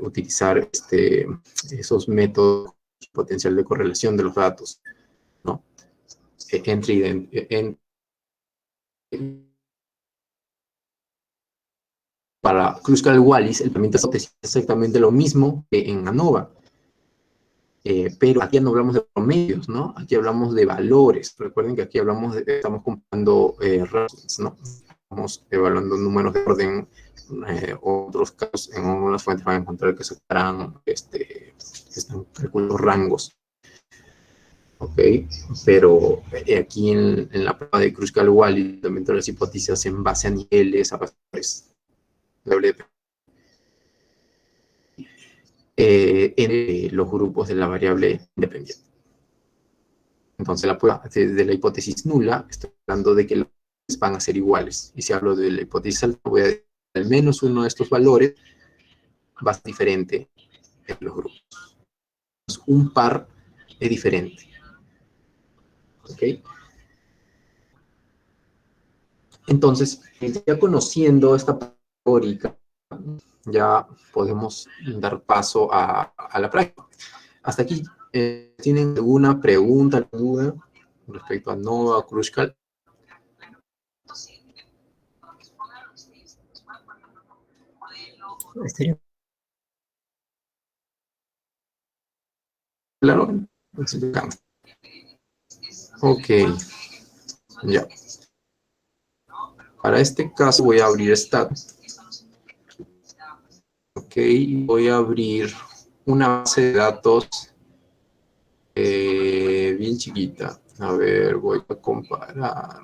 utilizar esos métodos potencial de correlación de los datos, ¿no? Para Kruskal-Wallis, el planteamiento es exactamente lo mismo que en ANOVA. Pero aquí no hablamos de promedios, ¿no? Aquí hablamos de valores. Recuerden que aquí estamos comparando rankings, ¿no? Estamos evaluando números de orden. Otros casos, en algunas fuentes van a encontrar que sacarán están calculando rangos. ¿Ok? Pero aquí en la prueba de Kruskal-Wallis, también todas las hipótesis en base a niveles, a valores. En los grupos de la variable independiente. Entonces, la prueba de la hipótesis nula, estoy hablando de que los valores van a ser iguales. Y si hablo de la hipótesis alta, voy a decir que al menos uno de estos valores va a ser diferente en los grupos. Un par es diferente. ¿Ok? Entonces, ya conociendo esta teórica, ya podemos dar paso a la práctica. Hasta aquí, ¿tienen alguna pregunta, duda respecto a ANOVA, Kruskal? Estaría Claro. Ok, ya. Para este caso voy a abrir stat. Ok, voy a abrir una base de datos bien chiquita. A ver, voy a comparar.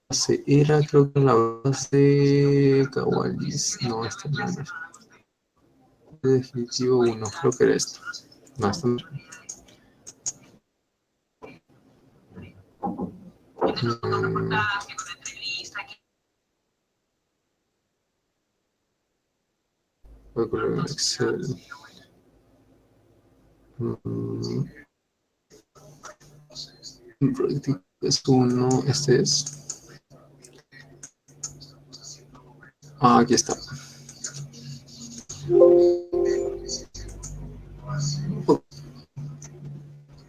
Base era, creo que la base Kawalis. No, esta no es. Definitivo 1, creo que era esto. No, esto no. Mm, voy a colocar en Excel. Mm, proyecto es 1, este es. Ah, aquí está.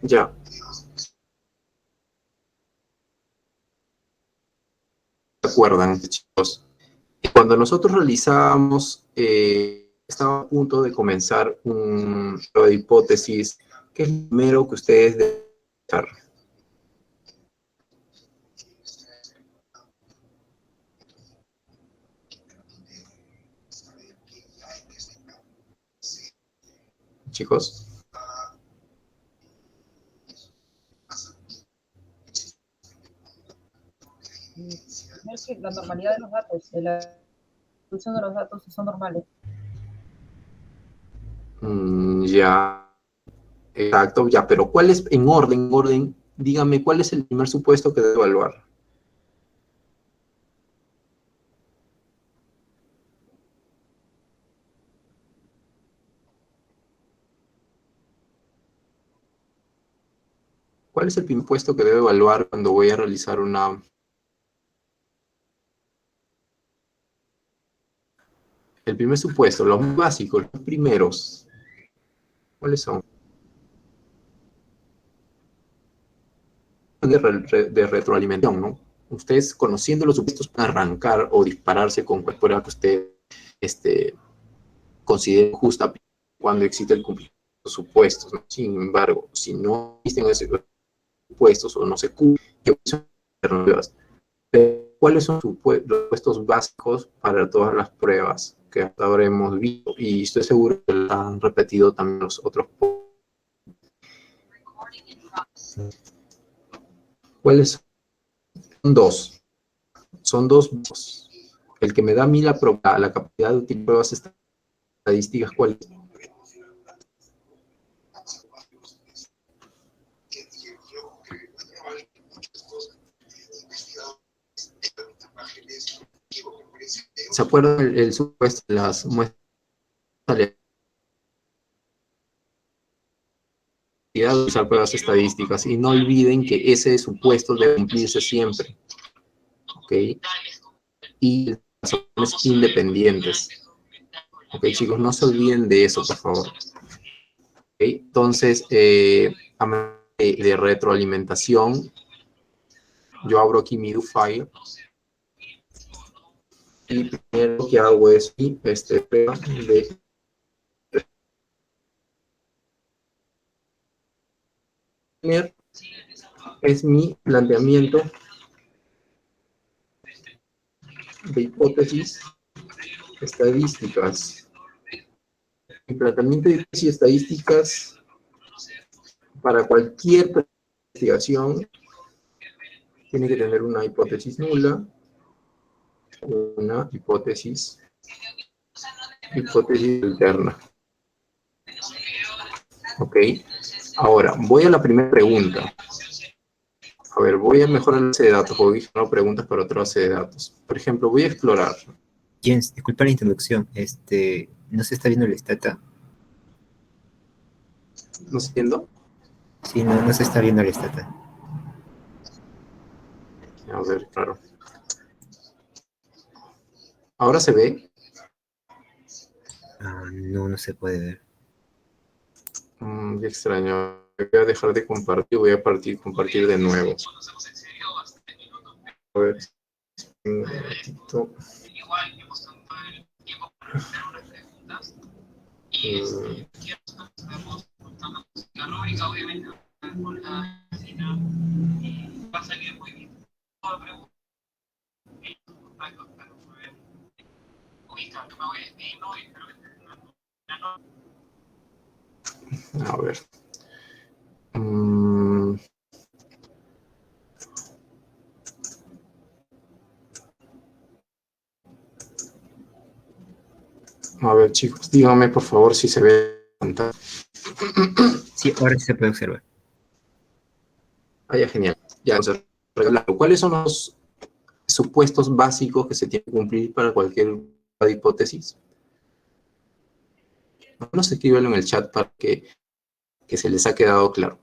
Ya. ¿Se acuerdan, chicos? Cuando nosotros realizamos, estaba a punto de comenzar un de hipótesis, ¿qué es lo primero que ustedes deben hacer? Chicos? Es que la normalidad de los datos, de la evolución de los datos son normales. Ya, exacto, ya, pero ¿cuál es, en orden, dígame, cuál es el primer supuesto que debe evaluar? ¿Cuál es el primer supuesto que debe evaluar cuando voy a realizar una... El primer supuesto, los básicos, los primeros, ¿cuáles son? De retroalimentación, ¿no? Ustedes, conociendo los supuestos, pueden arrancar o dispararse con cualquier prueba que usted considere justa cuando existe el cumplimiento de los supuestos, ¿no? Sin embargo, si no existen esos supuestos o no se cumplen, ¿qué son alternativas? ¿Cuáles son los supuestos básicos para todas las pruebas que hasta ahora hemos visto? Y estoy seguro que lo han repetido también los otros. ¿Cuáles son? Dos. Son dos. El que me da a mí la capacidad de utilizar pruebas estadísticas, ¿cuál es? ¿Se acuerdan el supuesto de las muestras de usar pruebas estadísticas? Y no olviden que ese supuesto debe cumplirse siempre. ¿Ok? Y las razones independientes. Ok, chicos, no se olviden de eso, por favor. Okay, entonces, a manera de retroalimentación, yo abro aquí mi DoFile. Y primero que hago es prueba de es mi planteamiento de hipótesis estadísticas. Mi planteamiento de hipótesis estadísticas para cualquier investigación tiene que tener una hipótesis nula, una hipótesis alterna. Ok. Ahora, voy a la primera pregunta. A ver, voy a mejorar la base de datos, voy a generar preguntas para otra base de datos. Por ejemplo, voy a explorar. Jens, disculpa la introducción. ¿No se está viendo el stata? ¿No se entiendo? Sí, no, no se está viendo el stata. A ver, claro. ¿Ahora se ve? Ah, no, no se puede ver. Qué extraño. Voy a dejar de compartir, voy a compartir de nuevo. A ver, un ratito. Eh, a ver. A ver, chicos, díganme por favor si se ve la pantalla. Sí, ahora sí se puede observar. Ah, ya, genial. Ya, entonces, ¿cuáles son los supuestos básicos que se tienen que cumplir para cualquier hipótesis? No se escríbelo en el chat para que se les ha quedado claro.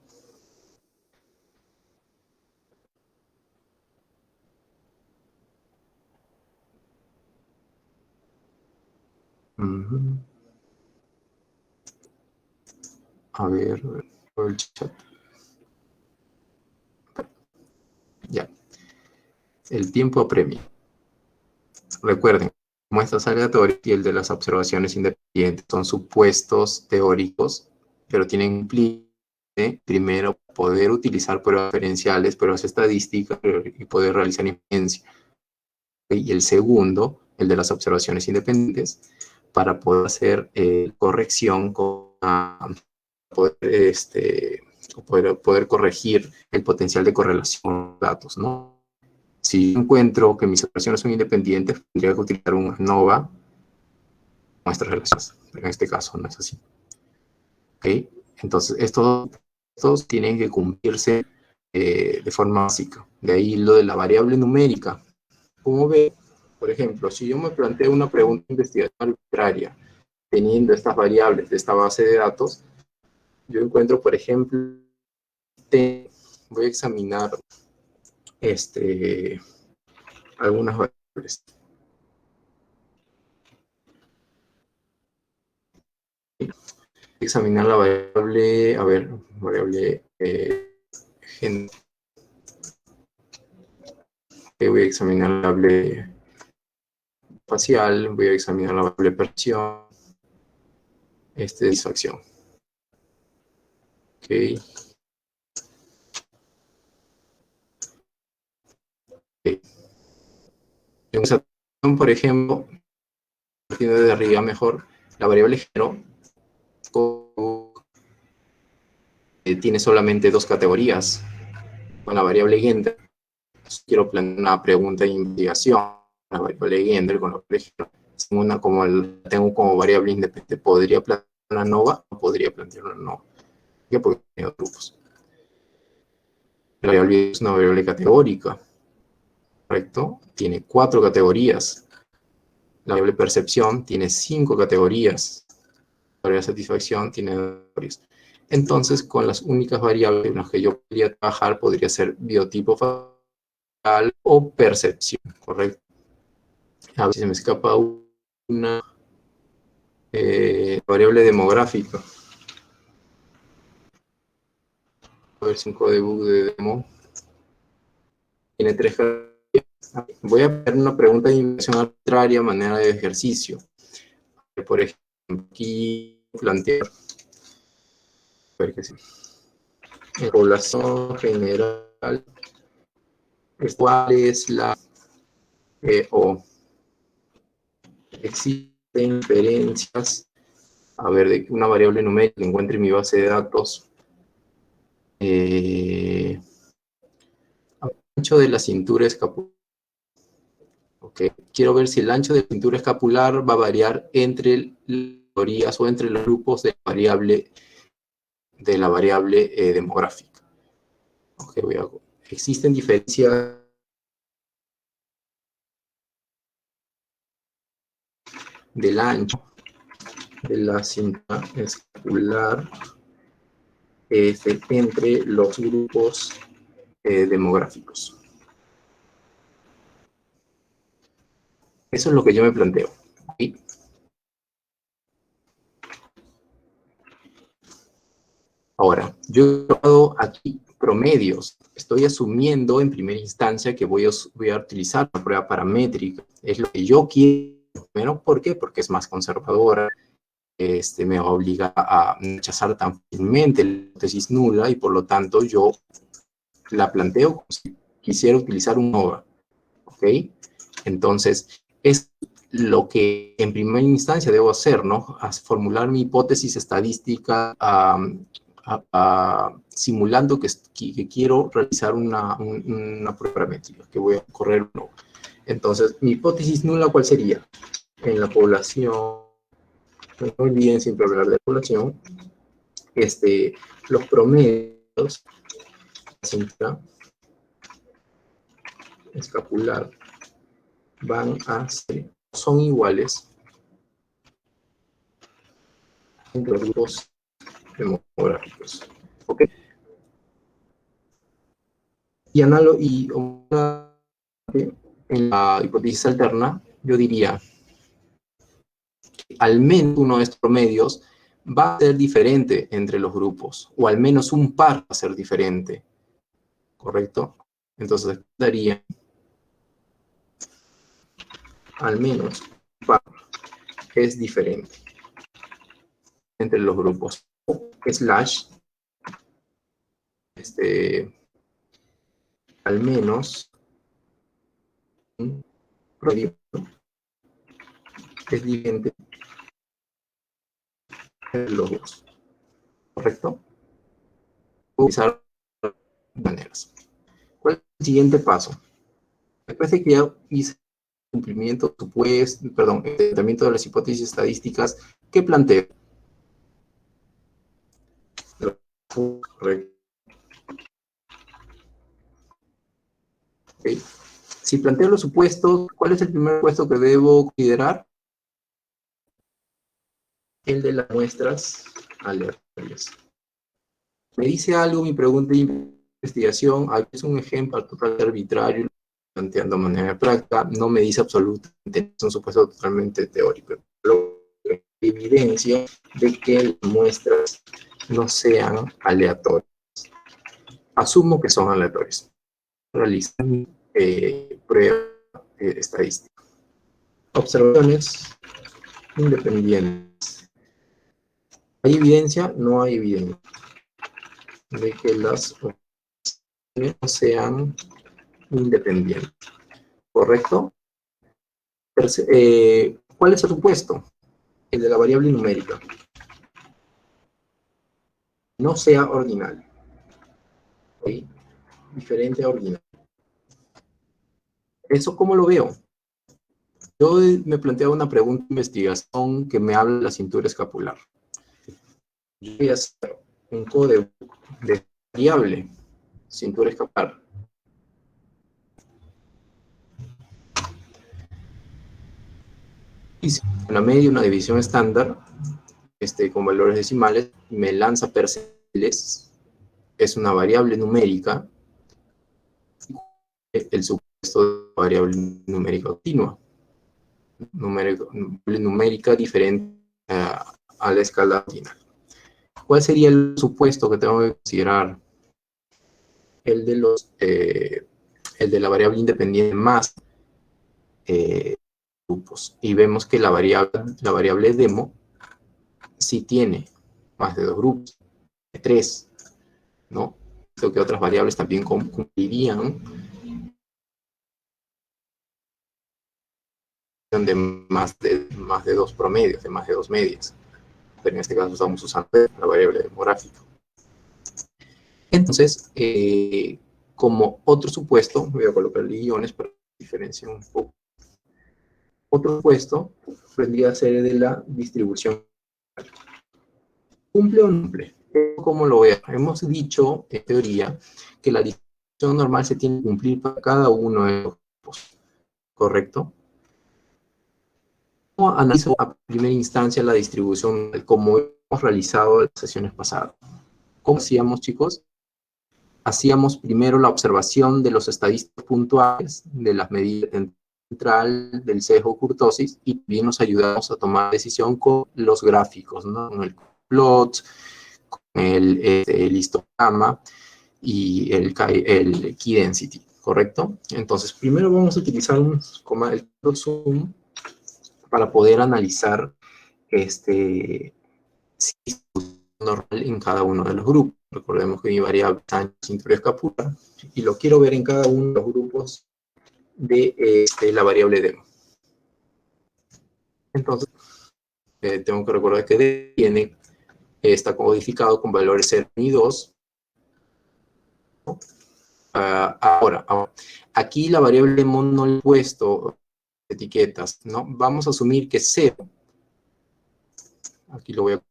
A ver, por el chat. Ya. El tiempo apremia. Recuerden, como estas aleatorias y el de las observaciones independientes son supuestos teóricos, pero tienen implícito, primero, poder utilizar pruebas diferenciales, pruebas estadísticas y poder realizar inferencia. Y el segundo, el de las observaciones independientes, para poder hacer corrección, poder corregir el potencial de correlación de datos, ¿no? Si encuentro que mis observaciones son independientes, tendría que utilizar un ANOVA nuestras relaciones, pero en este caso no es así. ¿Ok? Entonces, estos tienen que cumplirse de forma básica. De ahí lo de la variable numérica. Como ve, por ejemplo, si yo me planteo una pregunta de investigación arbitraria, teniendo estas variables de esta base de datos, yo encuentro, por ejemplo, voy a examinar algunas variables. Examinar la variable, a ver, variable gen. Voy a examinar la variable facial, voy a examinar la variable percepción, satisfacción. Ok. En esa, por ejemplo, partiendo de arriba mejor, la variable género tiene solamente dos categorías. Con la variable gender, quiero plantear una pregunta de investigación. La variable gender con la variable género. Tengo como variable independiente, ¿podría plantear una ANOVA? No podría plantear una ANOVA. ¿Por qué? Porque tiene dos grupos. La variable es una variable categórica, ¿correcto? Tiene 4 categorías. La variable percepción tiene 5 categorías. La variable satisfacción tiene 2 categorías. Entonces, con las únicas variables en las que yo podría trabajar, podría ser biotipo facial o percepción, ¿correcto? A ver si se me escapa una variable demográfica. A ver si un código de demo tiene 3 categorías. Voy a hacer una pregunta de investigación arbitraria a manera de ejercicio. Por ejemplo, aquí plantear en población general, cuál es la o existen diferencias, a ver, de una variable numérica que encuentre en mi base de datos, ancho de la cintura escapular. Okay. Quiero ver si el ancho de la cintura escapular va a variar entre las categorías o entre los grupos de la variable demográfica. Okay, existen diferencias del ancho de la cinta escapular entre los grupos demográficos. Eso es lo que yo me planteo. ¿Sí? Ahora, yo he dado aquí promedios. Estoy asumiendo en primera instancia que voy a utilizar una prueba paramétrica. Es lo que yo quiero. Primero, ¿por qué? Porque es más conservadora. me obliga a rechazar tan fácilmente la hipótesis nula, y por lo tanto yo la planteo como si quisiera utilizar un OVA, ¿ok? Entonces, es lo que en primera instancia debo hacer, ¿no? Formular mi hipótesis estadística simulando que quiero realizar una prueba paramétrica, que voy a correr uno. Entonces, mi hipótesis nula, ¿cuál sería? En la población, no olviden siempre hablar de población, los promedios, cinta escapular, son iguales entre los grupos demográficos. ¿Ok? Y en la hipótesis alterna, yo diría que al menos uno de estos promedios va a ser diferente entre los grupos, o al menos un par va a ser diferente, ¿correcto? Entonces daría al menos un par es diferente entre los grupos, slash, al menos un promedio es diferente entre los grupos, ¿correcto? Puedo utilizar maneras. ¿Cuál es el siguiente paso? Después de que ya hice el tratamiento de las hipótesis estadísticas, ¿qué planteo? Correcto. Okay. Si planteo los supuestos, ¿cuál es el primer supuesto que debo considerar? El de las muestras aleatorias. Me dice algo mi pregunta de investigación, aquí es un ejemplo totalmente arbitrario, planteando de manera práctica, no me dice absolutamente, es un supuesto totalmente teórico, pero evidencia de que las muestras no sean aleatorias. Asumo que son aleatorias. Realizan prueba estadística. Observaciones independientes. ¿Hay evidencia? No hay evidencia de que las observaciones no sean independientes. ¿Correcto? ¿Cuál es el supuesto? El de la variable numérica. No sea ordinal. ¿Sí? Diferente a ordinal. ¿Eso cómo lo veo? Yo me planteo una pregunta de investigación que me habla de la cintura escapular. Yo voy a hacer un código de variable cintura escapular. Y una media, una división estándar, con valores decimales, me lanza percentiles, es una variable numérica, el supuesto de variable numérica continua, numérica diferente a la escala ordinal. ¿Cuál sería el supuesto que tengo que considerar? El de la variable independiente más grupos. Y vemos que la variable demo sí tiene más de 2 grupos, de 3, ¿no? Creo que otras variables también cumplirían de más de 2 promedios, de más de 2 medias. Pero en este caso estamos usando la variable demográfica. Entonces, como otro supuesto, voy a colocar guiones para diferenciar un poco. Otro supuesto vendría a ser el de la distribución. ¿Cumple o no cumple? ¿Cómo lo veo? Hemos dicho, en teoría, que la distribución normal se tiene que cumplir para cada uno de los grupos, ¿correcto? ¿Cómo analizo a primera instancia la distribución como hemos realizado en las sesiones pasadas? ¿Cómo hacíamos, chicos? Hacíamos primero la observación de los estadísticos puntuales, de las medidas central del sesgo kurtosis, y también nos ayudamos a tomar decisión con los gráficos, ¿no? Con el plot, con el histograma y el key density, ¿correcto? Entonces, primero vamos a utilizar el zoom para poder analizar si es normal en cada uno de los grupos. Recordemos que mi variable es ancho, cintura y escapular, y lo quiero ver en cada uno de los grupos de la variable demo. Entonces, tengo que recordar que D está codificado con valores 0 y 2. Ahora, aquí la variable demo no le he puesto etiquetas, ¿no? Vamos a asumir que 0. Aquí lo voy a...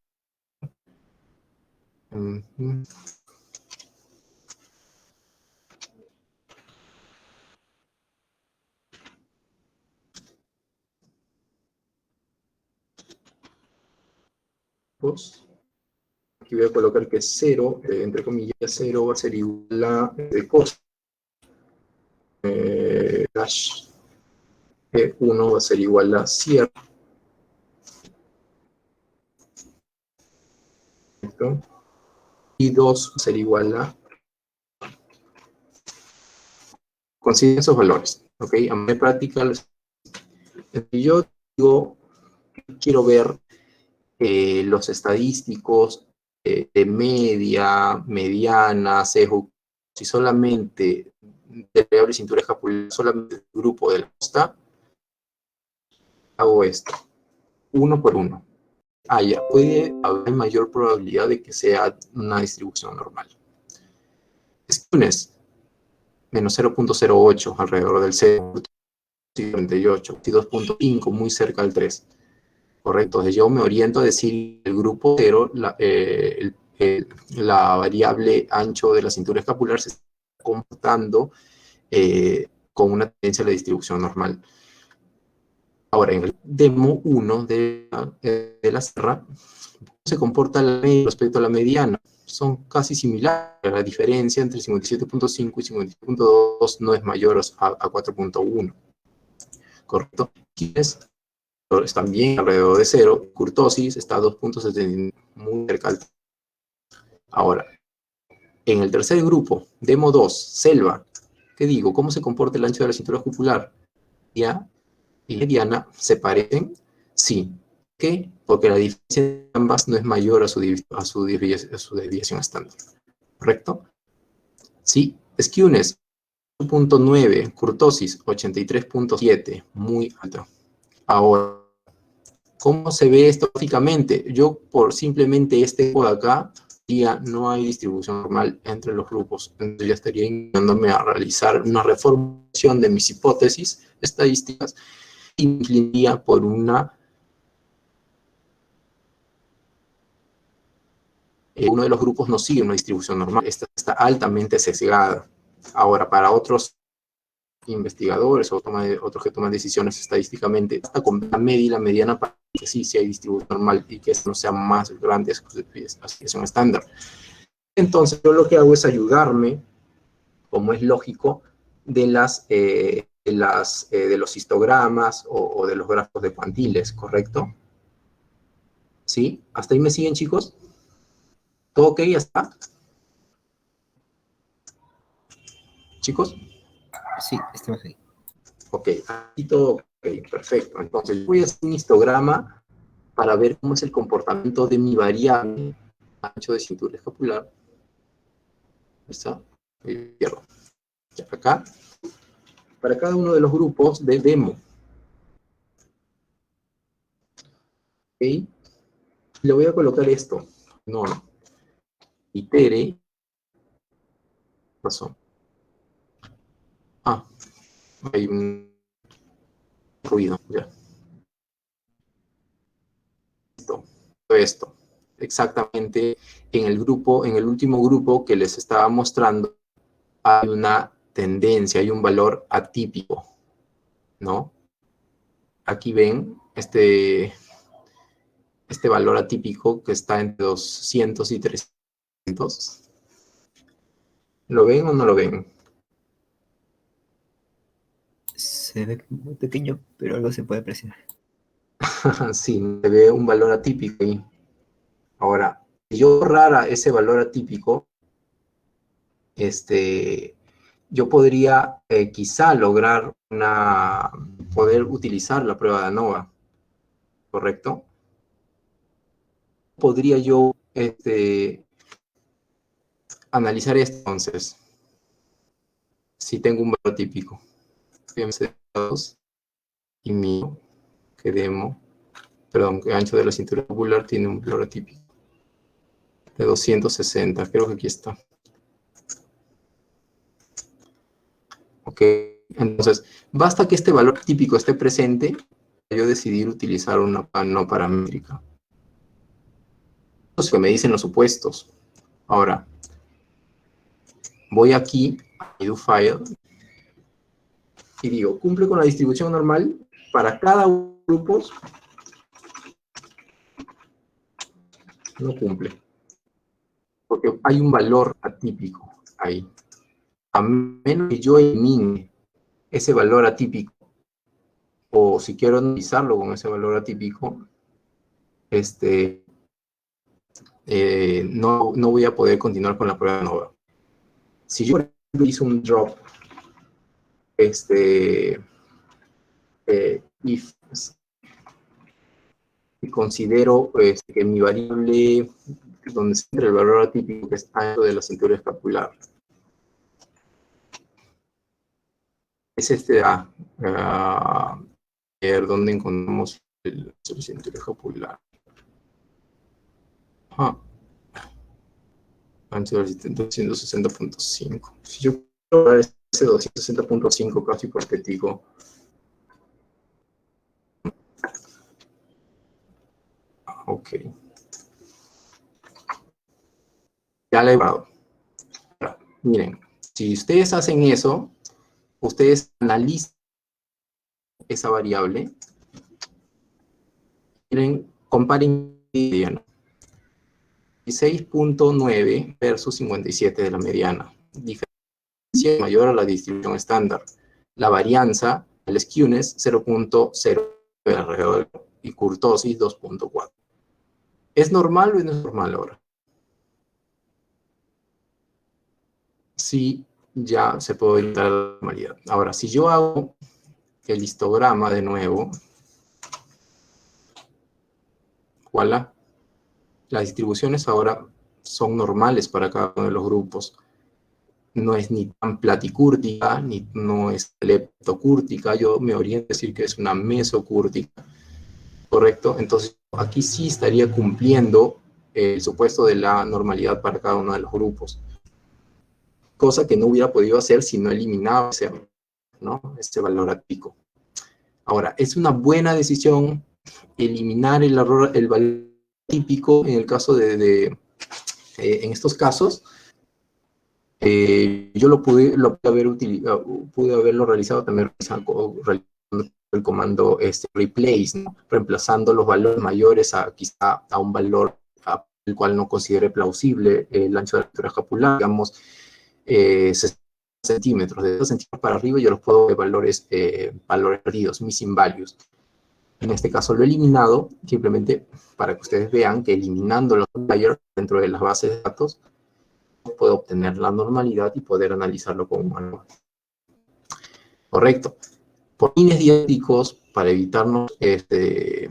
Aquí voy a colocar que 0, entre comillas, 0 va a ser igual a cos. Dash 1 va a ser igual a cierre. Y 2 va a ser igual a... Consiguen esos valores, ¿ok? A manera práctica, yo digo, quiero ver los estadísticos de media, mediana, sesgo, si solamente de variable cintura escapular, solamente el grupo de la costa, hago esto, uno por uno. Ya puede haber mayor probabilidad de que sea una distribución normal. Skewness, menos 0.08, alrededor del 0.38, 22.5, muy cerca del 3. Correcto, entonces yo me oriento a decir el grupo 0, la variable ancho de la cintura escapular se está comportando con una tendencia a la distribución normal. Ahora, en el demo 1 de la sierra, ¿cómo se comporta la media respecto a la mediana? Son casi similares. La diferencia entre 57.5 y 57.2 no es mayor a 4.1. ¿Correcto? Están bien alrededor de 0. Kurtosis está a 2.79, muy cerca al... Ahora, en el tercer grupo, demo 2, selva, ¿qué digo? ¿Cómo se comporta el ancho de la cintura escapular? ¿Ya? Y mediana, ¿se parecen? Sí. ¿Qué? Porque la diferencia de ambas no es mayor a su desviación estándar. ¿Correcto? Sí. Skewness, 8.9. Kurtosis, 83.7. Muy alto. Ahora, ¿cómo se ve esto gráficamente? Yo, por simplemente este de acá, ya no hay distribución normal entre los grupos. Entonces ya estaría intentándome a realizar una reformulación de mis hipótesis estadísticas y me inclinaría por una... uno de los grupos no sigue una distribución normal. Esta está altamente sesgada. Ahora, para otros investigadores o otros que toman decisiones estadísticamente, hasta con la media y la mediana para que sí hay distribución normal y que no sea más grande a su desviación estándar. Entonces, yo lo que hago es ayudarme, como es lógico, de los histogramas o de los grafos de cuantiles, ¿correcto? ¿Sí? ¿Hasta ahí me siguen, chicos? ¿Todo ok? ¿Ya está? ¿Chicos? Sí, estamos ahí. Ok, aquí todo ok, perfecto. Entonces, voy a hacer un histograma para ver cómo es el comportamiento de mi variable ancho de cintura escapular. ¿Está? Cierro. Acá, para cada uno de los grupos de demo. ¿Ok? Le voy a colocar esto. No. Itere. Pasó. Hay un ruido. Ya. Esto. Exactamente en el grupo, en el último grupo que les estaba mostrando, hay una tendencia, hay un valor atípico, ¿no? Aquí ven este valor atípico que está entre 200 y 300. ¿Lo ven o no lo ven? Se ve muy pequeño, pero algo se puede apreciar. Sí, se ve un valor atípico ahí. Ahora, si yo borrara ese valor atípico, yo podría quizá lograr poder utilizar la prueba de ANOVA, ¿correcto? podría yo analizar esto entonces? Si tengo un valor típico. Y mío, que ancho de la cintura popular tiene un valor atípico de 260, creo que aquí está. Ok, entonces, basta que este valor típico esté presente para yo decidir utilizar una no paramétrica. Eso es lo que me dicen los supuestos. Ahora, voy aquí a EduFile y digo, cumple con la distribución normal para cada uno de los grupos. No cumple, porque hay un valor atípico ahí. A menos que yo elimine ese valor atípico, o si quiero analizarlo con ese valor atípico, no voy a poder continuar con la prueba NOVA. Si yo, por ejemplo, hice un drop, y considero que mi variable donde se entra el valor atípico que está dentro de la cintura escapular es donde encontramos la cintura escapular. Ancho del 260.5. Si yo quiero ver ese 260.5 casi hipotético, ok. Ya lo he logrado. Miren, si ustedes hacen eso, ustedes analizan esa variable, miren, comparen mediana. 16.9 versus 57 de la mediana. Diferencia mayor a la distribución estándar. La varianza, el skewness, 0.0 alrededor y kurtosis 2.4. ¿Es normal o no es normal ahora? Sí, ya se puede orientar a la normalidad. Ahora, si yo hago el histograma de nuevo, voilà, las distribuciones ahora son normales para cada uno de los grupos. No es ni tan platicúrtica, ni no es leptocúrtica. Yo me oriento a decir que es una mesocúrtica, ¿correcto? Entonces, aquí sí estaría cumpliendo el supuesto de la normalidad para cada uno de los grupos. Cosa que no hubiera podido hacer si no eliminaba ese valor atípico. Ahora, es una buena decisión eliminar el valor típico en el caso en estos casos. Yo pude haberlo realizado también realizando el comando replace, ¿no? Reemplazando los valores mayores quizá a un valor el cual no considere plausible el ancho de la cintura escapular, digamos 60 centímetros. De 2 centímetros para arriba yo los puedo ver valores perdidos, missing values. En este caso lo he eliminado, simplemente para que ustedes vean que eliminando los outliers dentro de las bases de datos, puedo obtener la normalidad y poder analizarlo con un manual. Correcto. Por fines didácticos, para evitarnos, porque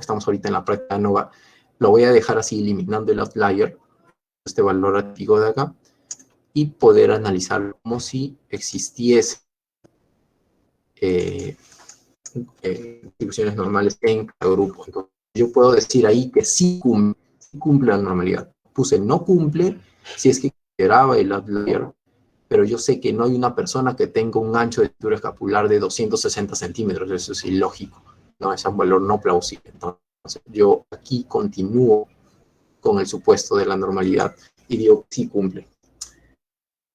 estamos ahorita en la práctica NOVA, lo voy a dejar así, eliminando el outlier, este valor atípico de acá, y poder analizarlo como si existiese distribuciones normales en cada grupo. Entonces, yo puedo decir ahí que sí cumple la normalidad. Puse no cumple si es que consideraba el outlier, pero yo sé que no hay una persona que tenga un ancho de cintura escapular de 260 centímetros. Eso es ilógico. No, es un valor no plausible. Entonces, yo aquí continúo con el supuesto de la normalidad y digo que sí cumple.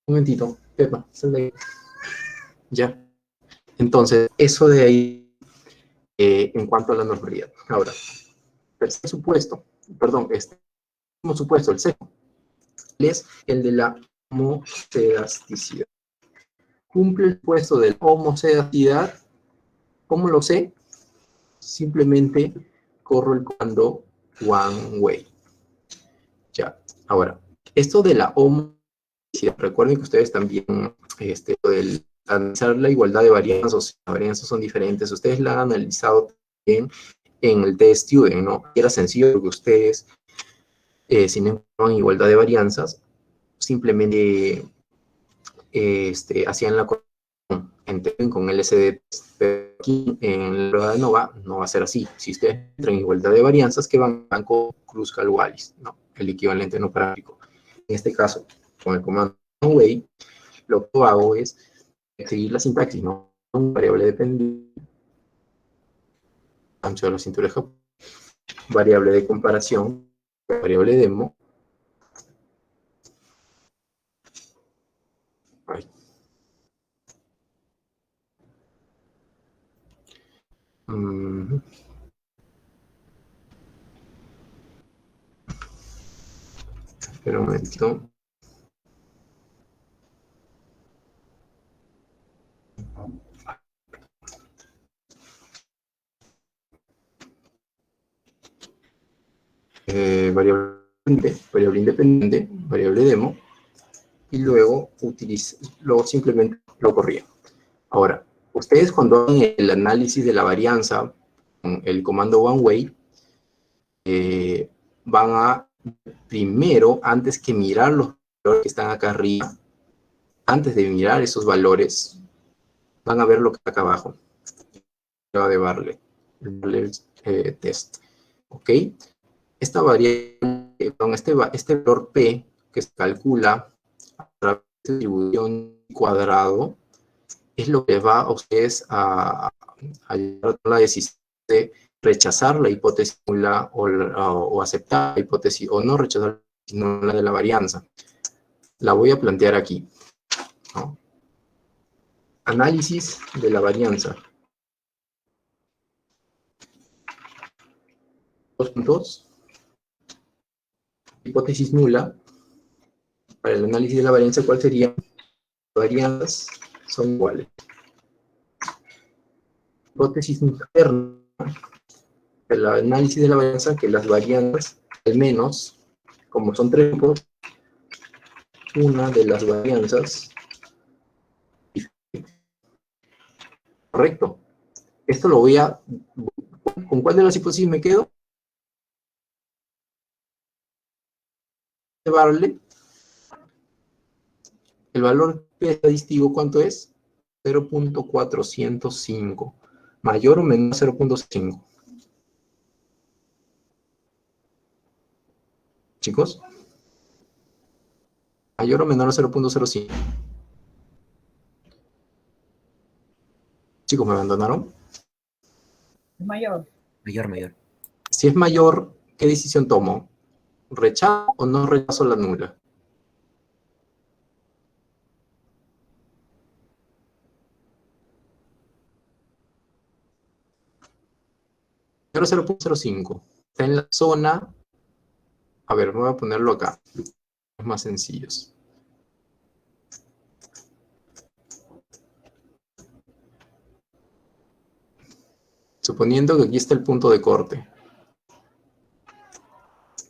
Un momentito, Pepa, sal de ahí. Ya. Entonces, eso de ahí en cuanto a la normalidad. Ahora, tercer supuesto, perdón, este último supuesto, el sexto, es el de la homocedasticidad. Cumple el supuesto de la homocedasticidad. ¿Cómo lo sé? Simplemente corro el comando one way. Ya, ahora, esto de la homocedasticidad, recuerden que ustedes también, del analizar la igualdad de varianzas, o sea, las varianzas son diferentes, ustedes la han analizado también en el test student, ¿no? Era sencillo porque ustedes, si no encontraban igualdad de varianzas, simplemente hacían la corrección con LSD, pero aquí en la prueba de ANOVA no va a ser así. Si ustedes entran en igualdad de varianzas, que van con Kruskal-Wallis, ¿no? El equivalente no práctico. En este caso, con el comando way, lo que hago es seguir la sintaxis, ¿no? Variable dependiente, ancho de la cintura de Japón, variable de comparación, variable demo. Ay. Espera un momentito. Variable independiente, variable demo, y luego simplemente lo corría. Ahora, ustedes cuando hagan el análisis de la varianza con el comando OneWay, van a primero, antes que mirar los valores que están acá arriba, antes de mirar esos valores, van a ver lo que está acá abajo, de Barley, el test, ¿ok? Esta variable, este valor P, que se calcula a través de distribución cuadrado, es lo que va a ustedes a llevar a la decisión de rechazar la hipótesis nula o aceptar la hipótesis, o no rechazar la hipótesis nula de la varianza. La voy a plantear aquí, ¿no? Análisis de la varianza. 2 puntos. Hipótesis nula. Para el análisis de la varianza, ¿cuál sería? Las varianzas son iguales. Hipótesis interna. El análisis de la varianza, que las varianzas, al menos, como son 3 grupos, una de las varianzas. Correcto. Esto lo voy a... ¿Con cuál de las hipótesis me quedo? Llevarle el valor P estadístico, ¿cuánto es? 0.405. Mayor o menor a 0.5. Chicos. Mayor o menor a 0.05. Chicos, ¿me abandonaron? Es mayor. Mayor. Si es mayor, ¿qué decisión tomo? ¿Rechazo o no rechazo la nula? Mayor a 0.05. Está en la zona... A ver, voy a ponerlo acá. Es más sencillo. Suponiendo que aquí está el punto de corte.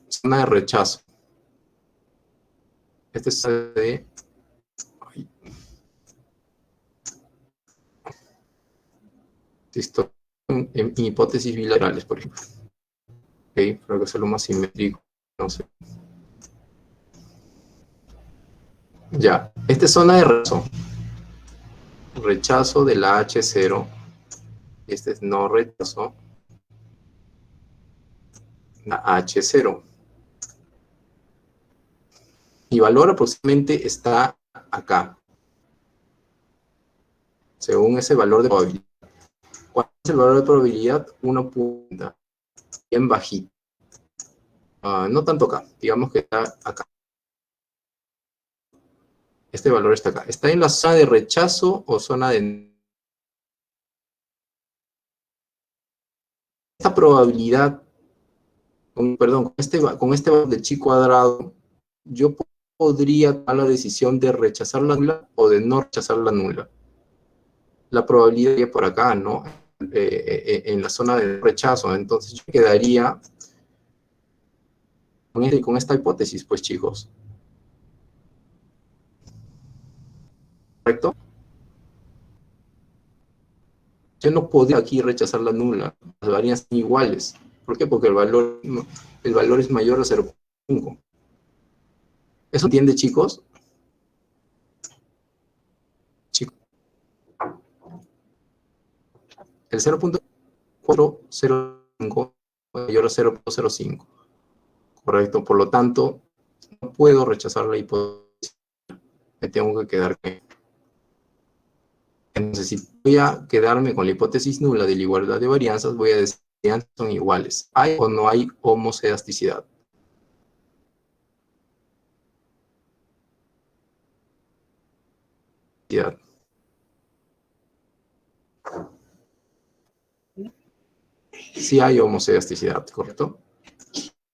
Zona de rechazo. Este es de... Listo. En hipótesis bilaterales, por ejemplo. Ok, para que sea lo más simétrico. No sé. Ya. Esta es zona de rechazo. Rechazo de la H0. Este es no rechazo. La H0. Mi valor aproximadamente está acá. Según ese valor de probabilidad. ¿Cuál es el valor de probabilidad? 1 punta. Bien bajito. No tanto acá. Digamos que está acá. Este valor está acá. ¿Está en la zona de rechazo o zona de... Esta probabilidad, perdón, con este valor de chi cuadrado, yo podría tomar la decisión de rechazar la nula o de no rechazar la nula. La probabilidad es por acá, ¿no? En la zona de rechazo. Entonces yo quedaría con esta hipótesis, pues, chicos. ¿Correcto? Yo no podría aquí rechazar la nula. Las varianzas son iguales. ¿Por qué? Porque el valor es mayor a 0.5. ¿Eso entiende, chicos? Chicos. El 0.405 mayor a 0.05. Correcto. Por lo tanto, no puedo rechazar la hipótesis. Me tengo que quedar con ella. Entonces, si voy a quedarme con la hipótesis nula de la igualdad de varianzas, voy a decir que son iguales. ¿Hay o no hay homoscedasticidad? Sí hay homoscedasticidad, ¿correcto?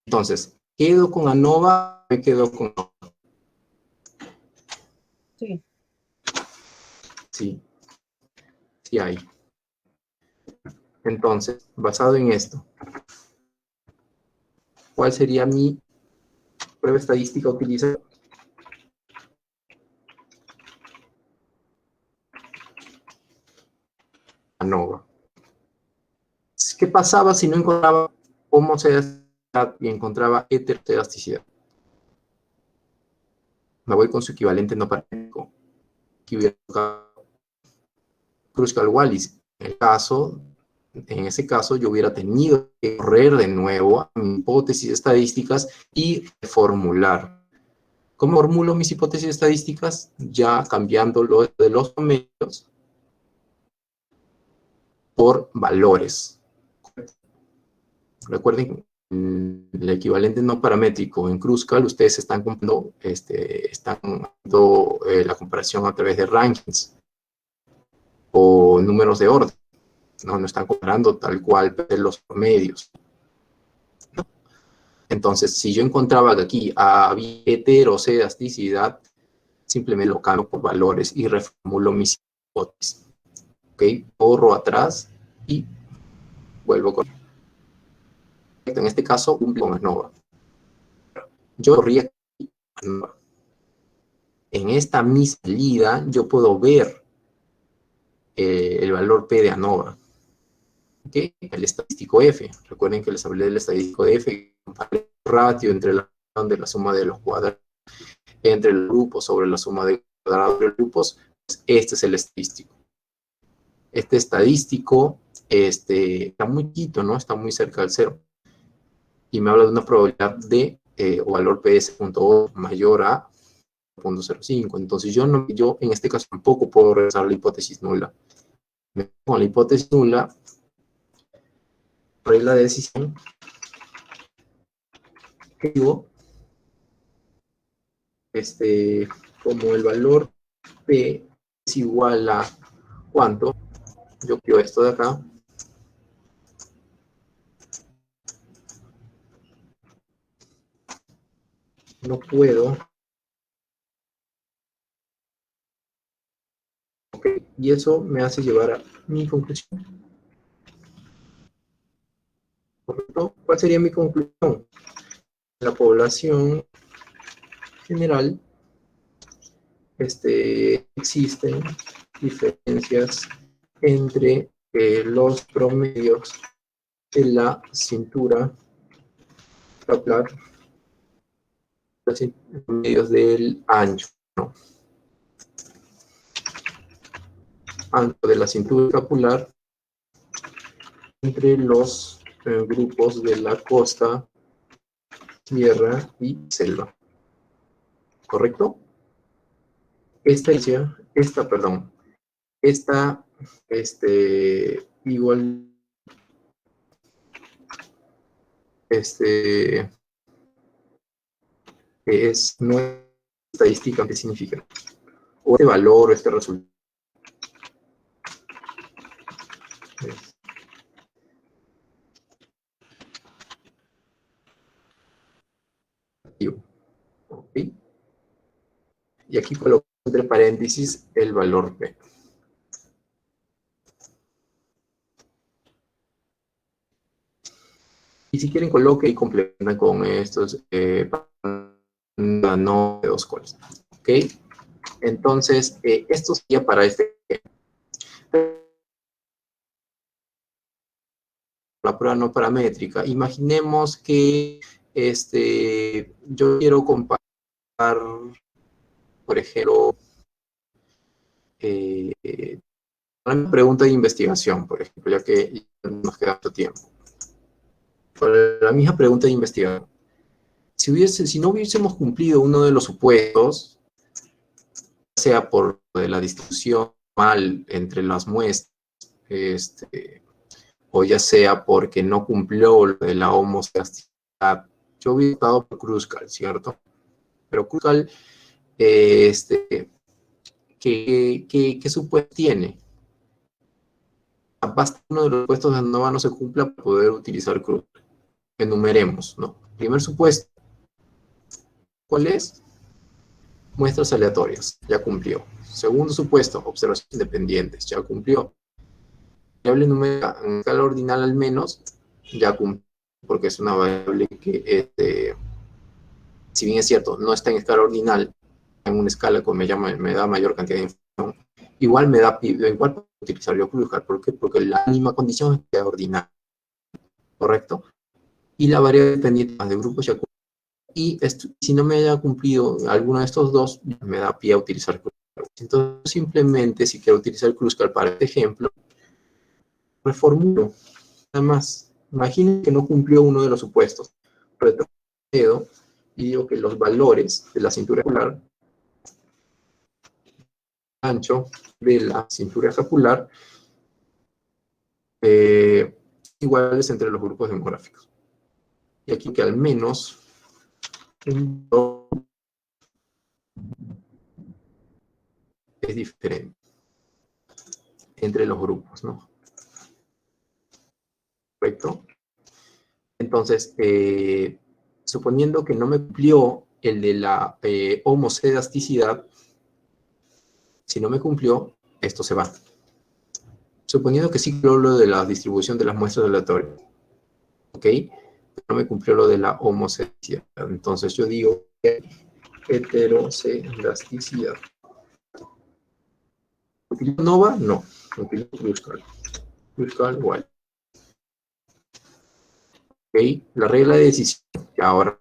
Entonces, ¿quedo con ANOVA o me quedo con NOVA? Sí. Sí, sí hay. Entonces, basado en esto, ¿cuál sería mi prueba estadística a utilizar? ANOVA. ¿Qué pasaba si no encontraba homoscedasticidad y encontraba heteroscedasticidad? Me voy con su equivalente no paramétrico, que hubiera tocado Kruskal-Wallis. En ese caso, yo hubiera tenido que correr de nuevo a mis hipótesis estadísticas y formular. ¿Cómo formulo mis hipótesis estadísticas? Ya cambiando lo de los promedios por valores. Recuerden que el equivalente no paramétrico en Kruskal, ustedes están comprando, la comparación a través de rankings o números de orden. No están comparando tal cual los promedios. Entonces, si yo encontraba que aquí había heteroscedasticidad, simplemente lo cambio por valores y reformulo mis hipótesis. ¿Ok? Borro atrás y vuelvo con... En este caso, cumplo con ANOVA. Yo corrí aquí ANOVA. En esta misma salida, yo puedo ver el valor P de ANOVA. ¿Ok? El estadístico F. Recuerden que les hablé del estadístico F, el ratio entre la suma de los cuadrados entre el grupo sobre la suma de cuadrados de los grupos. Este es el estadístico. Este estadístico está muy quito, ¿no? Está muy cerca del cero. Y me habla de una probabilidad de o valor PS.O mayor a 0.05. Entonces yo en este caso tampoco puedo regresar la hipótesis nula. Con la hipótesis nula, regla de decisión, que digo, como el valor P es igual a ¿cuánto? Yo quiero esto de acá. No puedo. Okay. Y eso me hace llevar a mi conclusión. ¿Correcto? ¿Cuál sería mi conclusión? En la población general existen diferencias entre los promedios de la cintura capilar, los promedios del ancho, ¿no? Ancho de la cintura capilar entre los grupos de la costa, tierra y selva. ¿Correcto? Esta, igual, no es estadística, ¿qué significa? O este valor o este resultado. ¿Okay? Y aquí coloco entre paréntesis el valor P. Y si quieren, coloque y complementan con estos no de dos colas. ¿Ok? Entonces, esto sería para este. la prueba no paramétrica. Imaginemos que yo quiero comparar, por ejemplo, una pregunta de investigación, por ejemplo, ya que nos queda mucho tiempo. Para la misma pregunta de investigación, si no hubiésemos cumplido uno de los supuestos, sea por la distribución mal entre las muestras, o ya sea porque no cumplió lo de la homocedasticidad, yo hubiera optado por Kruskal, ¿cierto? Pero Kruskal, ¿qué supuesto tiene? Basta uno de los supuestos de ANOVA no se cumpla para poder utilizar Kruskal. Enumeremos, ¿no? Primer supuesto, ¿cuál es? Muestras aleatorias, ya cumplió. Segundo supuesto, observaciones independientes, ya cumplió. Variable numérica en escala ordinal al menos, ya cumplió, porque es una variable que, si bien es cierto, no está en escala ordinal, en una escala que me da mayor cantidad de información, igual puedo utilizar yo Kruskal. ¿Por qué? Porque la misma condición es que es ordinal, ¿correcto? Y la variable dependiente más de grupos ya cumplió. Y si no me haya cumplido alguno de estos dos, me da pie a utilizar Kruskal. Entonces, simplemente, si quiero utilizar Kruskal para este ejemplo, reformulo. Nada más, imaginen que no cumplió uno de los supuestos. Retrocedo y digo que los valores de la cintura escapular, ancho de la cintura escapular, iguales entre los grupos demográficos. Y aquí que al menos es diferente entre los grupos, ¿no? ¿Correcto? Entonces, suponiendo que no me cumplió el de la homocedasticidad, si no me cumplió, esto se va. Suponiendo que sí cumplió lo de la distribución de las muestras aleatorias, ¿ok? Pero no me cumplió lo de la homocedasticidad. Entonces yo digo que heterocedasticidad. ¿Utilizo ANOVA? No. Utilizo Kruskal. Kruskal igual. ¿Ok? La regla de decisión. Y ahora,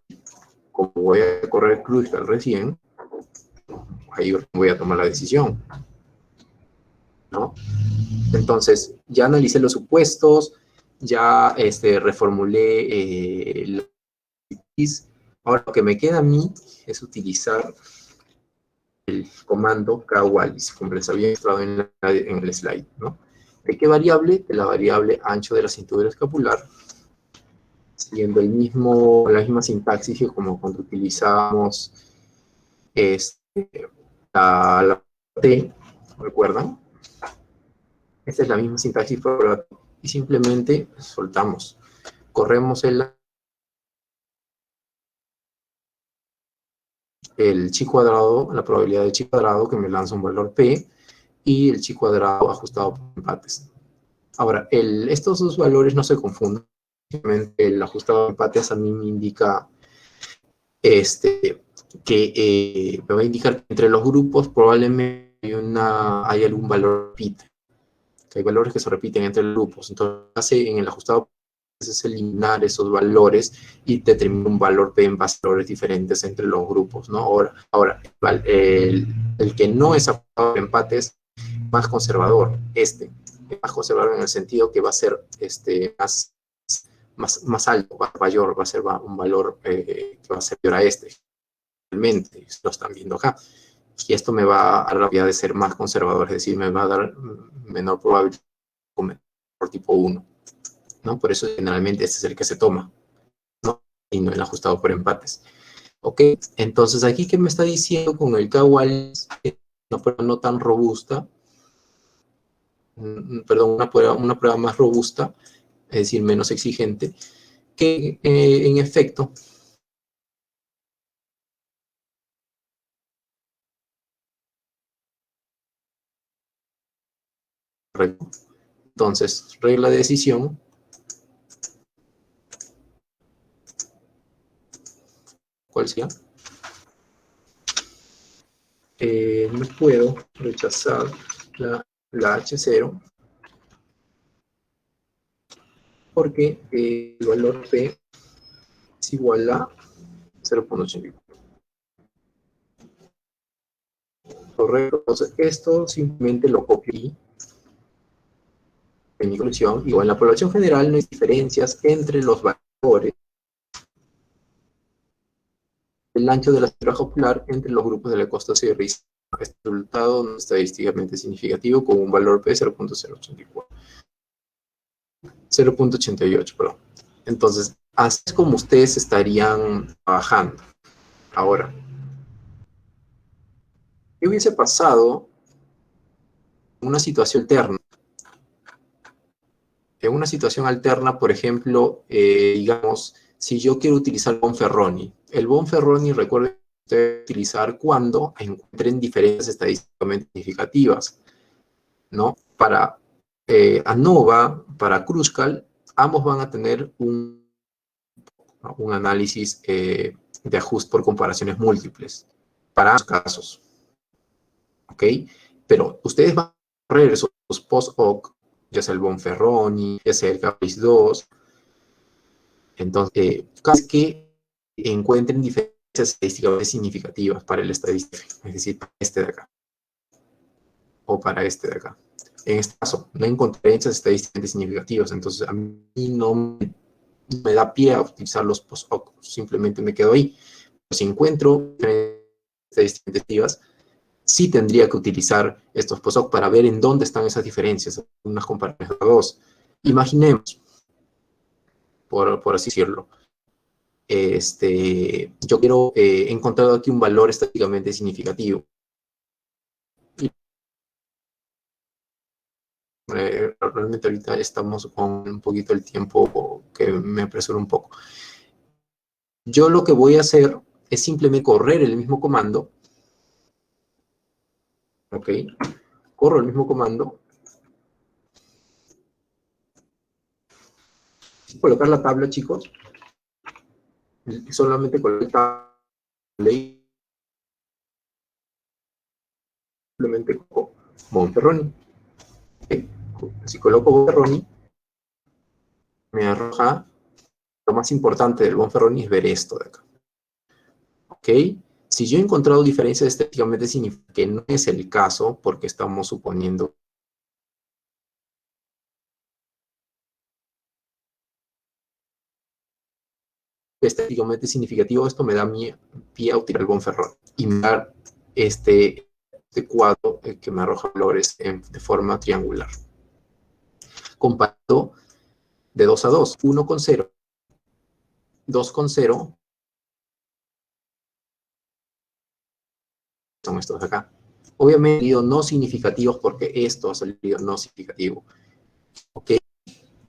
como voy a correr Kruskal recién, ahí voy a tomar la decisión, ¿no? Entonces, ya analicé los supuestos, ya reformulé la X. Ahora lo que me queda a mí es utilizar el comando kwallis, como les había mostrado en el slide, ¿no? ¿De qué variable? De la variable ancho de la cintura escapular, siguiendo la misma sintaxis que como cuando utilizamos la T, ¿recuerdan? Esta es la misma sintaxis y simplemente soltamos. Corremos el chi cuadrado, la probabilidad del chi cuadrado que me lanza un valor P, y el chi cuadrado ajustado por empates. Ahora, estos dos valores no se confunden. El ajustado por empates a mí me indica que me va a indicar que entre los grupos probablemente hay algún valor repite, que hay valores que se repiten entre los grupos. Entonces, en el ajustado es eliminar esos valores y determinar un valor P en base a valores diferentes entre los grupos, ¿no? Ahora el que no es ajustado por empates es más conservador. Es más conservador en el sentido que va a ser más alto, mayor, va a ser un valor que va a ser mayor a realmente, lo están viendo acá. Y esto me va a dar la probabilidad de ser más conservador, es decir, me va a dar menor probabilidad por tipo 1, ¿no? Por eso generalmente este es el que se toma, ¿no? Y no el ajustado por empates. Ok, entonces aquí, ¿qué me está diciendo con el kwallis? Una prueba no tan robusta, perdón, una prueba más robusta, es decir, menos exigente, que en efecto entonces, regla de decisión. ¿Cuál sea? No puedo rechazar la H0 porque el valor P es igual a 0.84. Correcto. Entonces, esto simplemente lo copio aquí en mi colección. Igual en la población general no hay diferencias entre los valores del ancho de la franja ocular entre los grupos de la costa sierra. Este resultado no es estadísticamente significativo con un valor P 0.084. 0.88, perdón. Entonces, así es como ustedes estarían trabajando. Ahora, ¿qué hubiese pasado en una situación alterna? En una situación alterna, por ejemplo, digamos, si yo quiero utilizar Bonferroni. El Bonferroni, recuerden que se debe utilizar cuando encuentren diferencias estadísticamente significativas, ¿no? Para ANOVA, para Kruskal, ambos van a tener un análisis de ajuste por comparaciones múltiples para ambos casos, ¿ok? Pero ustedes van a correr esos post-hoc, ya sea el Bonferroni, ya sea el Caprice 2. Entonces, cada vez que encuentren diferencias estadísticamente significativas para el estadístico, es decir, para este de acá, o para este de acá. En este caso, no encontré diferencias estadísticamente significativas, entonces a mí no me da pie a utilizar los post-hoc, simplemente me quedo ahí. Pero si encuentro estadísticas significativas, sí tendría que utilizar estos post-hoc para ver en dónde están esas diferencias, unas comparaciones de dos. Imaginemos, por así decirlo, yo quiero encontrar aquí un valor estadísticamente significativo. Realmente ahorita estamos con un poquito el tiempo que me apresuro un poco. Yo lo que voy a hacer es simplemente correr el mismo comando. Ok, corro el mismo comando. Colocar la tabla, chicos. Solamente colocar la tabla. Simplemente coloco Bonferroni. Okay. Si coloco Bonferroni, me arroja. Lo más importante del Bonferroni es ver esto de acá. ¿Ok? Si yo he encontrado diferencias estéticamente significativas, que no es el caso, porque estamos suponiendo estéticamente significativo, esto me da pie a utilizar el Bonferroni y me da este cuadro que me arroja valores de forma triangular. Comparto de 2 a 2, 1 con 0, 2 con 0, son estos de acá. Obviamente han salido no significativos porque esto ha salido no significativo. ¿Ok?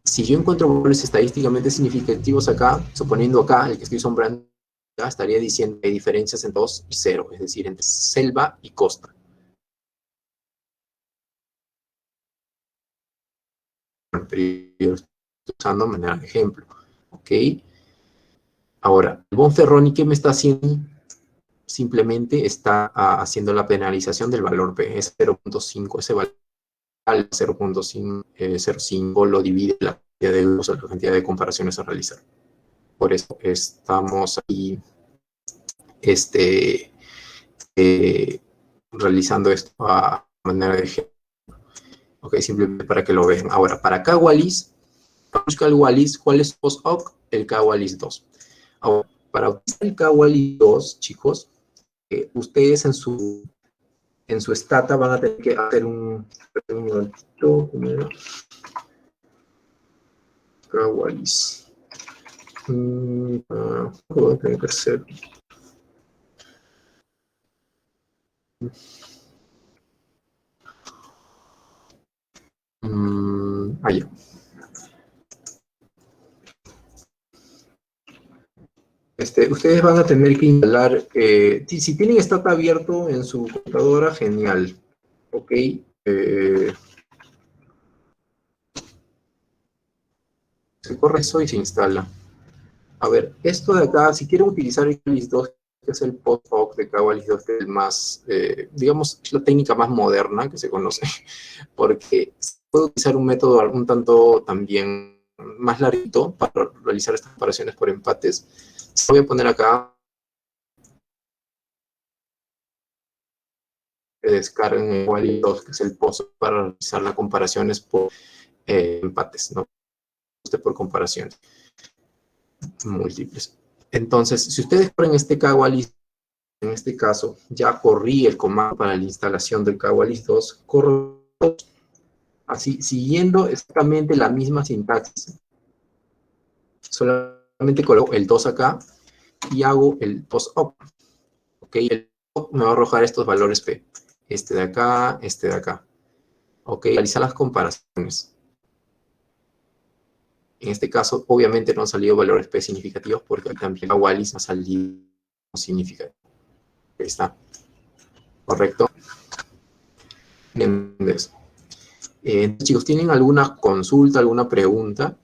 Si yo encuentro valores estadísticamente significativos acá, suponiendo acá, el que estoy sombrando, estaría diciendo que hay diferencias entre 2 y 0, es decir, entre selva y costa. Pero yo estoy usando de manera de ejemplo. ¿Ok? Ahora, el Bonferroni, ¿qué me está haciendo? Simplemente está haciendo la penalización del valor P, es 0.5, ese valor 0.05 lo divide la cantidad de comparaciones a realizar. Por eso estamos ahí realizando esto a manera de ejemplo. Ok, simplemente para que lo vean. Ahora, para K-Wallis, para buscar el Wallis, ¿cuál es post-hoc? El K-Wallis 2. Ahora, para utilizar el K-Wallis 2, chicos, ustedes en su stata van a tener que hacer un momentito. K-Wallis. Voy a tener que hacer. Ya. Ustedes van a tener que instalar, si tienen Stata abierto en su computadora, genial. Ok. Se corre eso y se instala. A ver, esto de acá, si quieren utilizar el K-Wallis 2, que es el post-hoc de K-Wallis 2, que es el más, digamos, la técnica más moderna que se conoce, porque se puede utilizar un método un tanto también más larguito para realizar estas comparaciones por empates. Voy a poner acá que descarguen igual y 2, que es el pozo para realizar las comparaciones por empates, ¿no? Por comparaciones múltiples. Entonces, si ustedes ponen este Kagwalis, en este caso, ya corrí el comando para la instalación del Kagwalis 2, corro así, siguiendo exactamente la misma sintaxis. Solamente coloco el 2 acá y hago el post-op. ¿Ok? El post me va a arrojar estos valores P. Este de acá, este de acá. ¿Ok? Realizar las comparaciones. En este caso, obviamente no han salido valores P significativos porque también la Wallis no ha salido significativo. Ahí está. ¿Correcto? Bien, eso. Chicos, ¿tienen alguna consulta, alguna pregunta?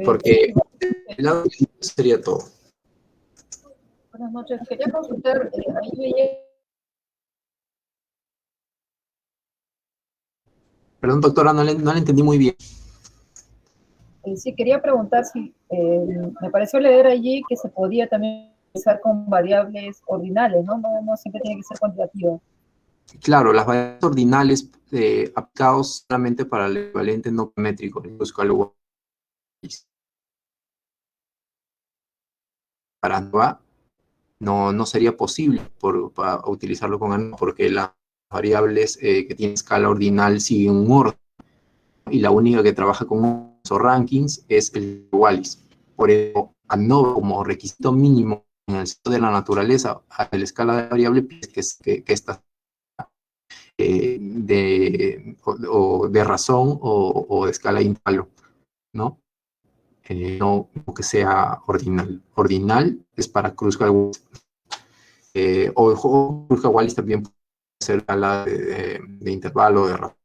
Porque el lado sería todo. Buenas noches. Quería consultar, ahí veía. Perdón, doctora, no le entendí muy bien. Sí, quería preguntar si me pareció leer allí que se podía también usar con variables ordinales, ¿no? No siempre tiene que ser cuantitativa. Claro, las variables ordinales aplicados solamente para el equivalente no métrico, para ANOVA no sería posible para utilizarlo con ANOVA porque las variables que tienen escala ordinal siguen un orden y la única que trabaja con esos rankings es el Wallis. Por eso, ANOVA como requisito mínimo en el sector de la naturaleza a la escala de variable que esta de razón o de escala intervalo, ¿no? No que sea ordinal. Ordinal es para Kruskal-Wallis. O Kruskal-Wallis también puede ser escala de intervalo de razón,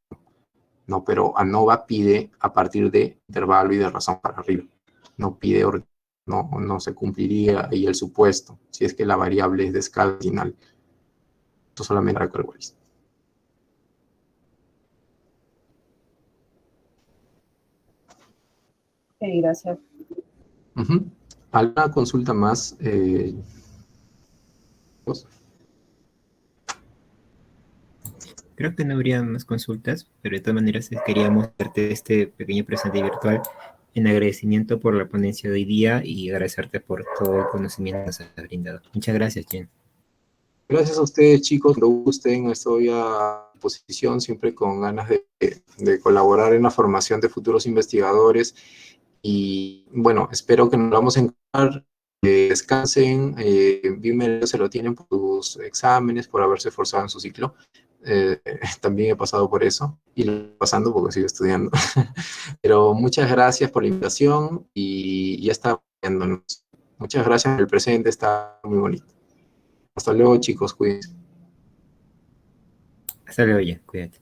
¿no? Pero ANOVA pide a partir de intervalo y de razón para arriba. No pide ordinal. No se cumpliría ahí el supuesto si es que la variable es de escala ordinal. Esto solamente para Kruskal-Wallis. Sí, gracias. ¿Alguna consulta más? Creo que no habría más consultas, pero de todas maneras queríamos darte este pequeño presente virtual en agradecimiento por la ponencia de hoy día y agradecerte por todo el conocimiento que nos has brindado. Muchas gracias, Jen. Gracias a ustedes, chicos. Cuando gusten, estoy a disposición siempre con ganas de colaborar en la formación de futuros investigadores. Y bueno, espero que nos vamos a encontrar. Descansen, bien merecido se lo tienen por sus exámenes, por haberse esforzado en su ciclo. También he pasado por eso y lo estoy pasando porque sigo estudiando. Pero muchas gracias por la invitación y ya está viéndonos. Muchas gracias por el presente, está muy bonito. Hasta luego, chicos, cuídense. Hasta luego, Jen. Cuídate.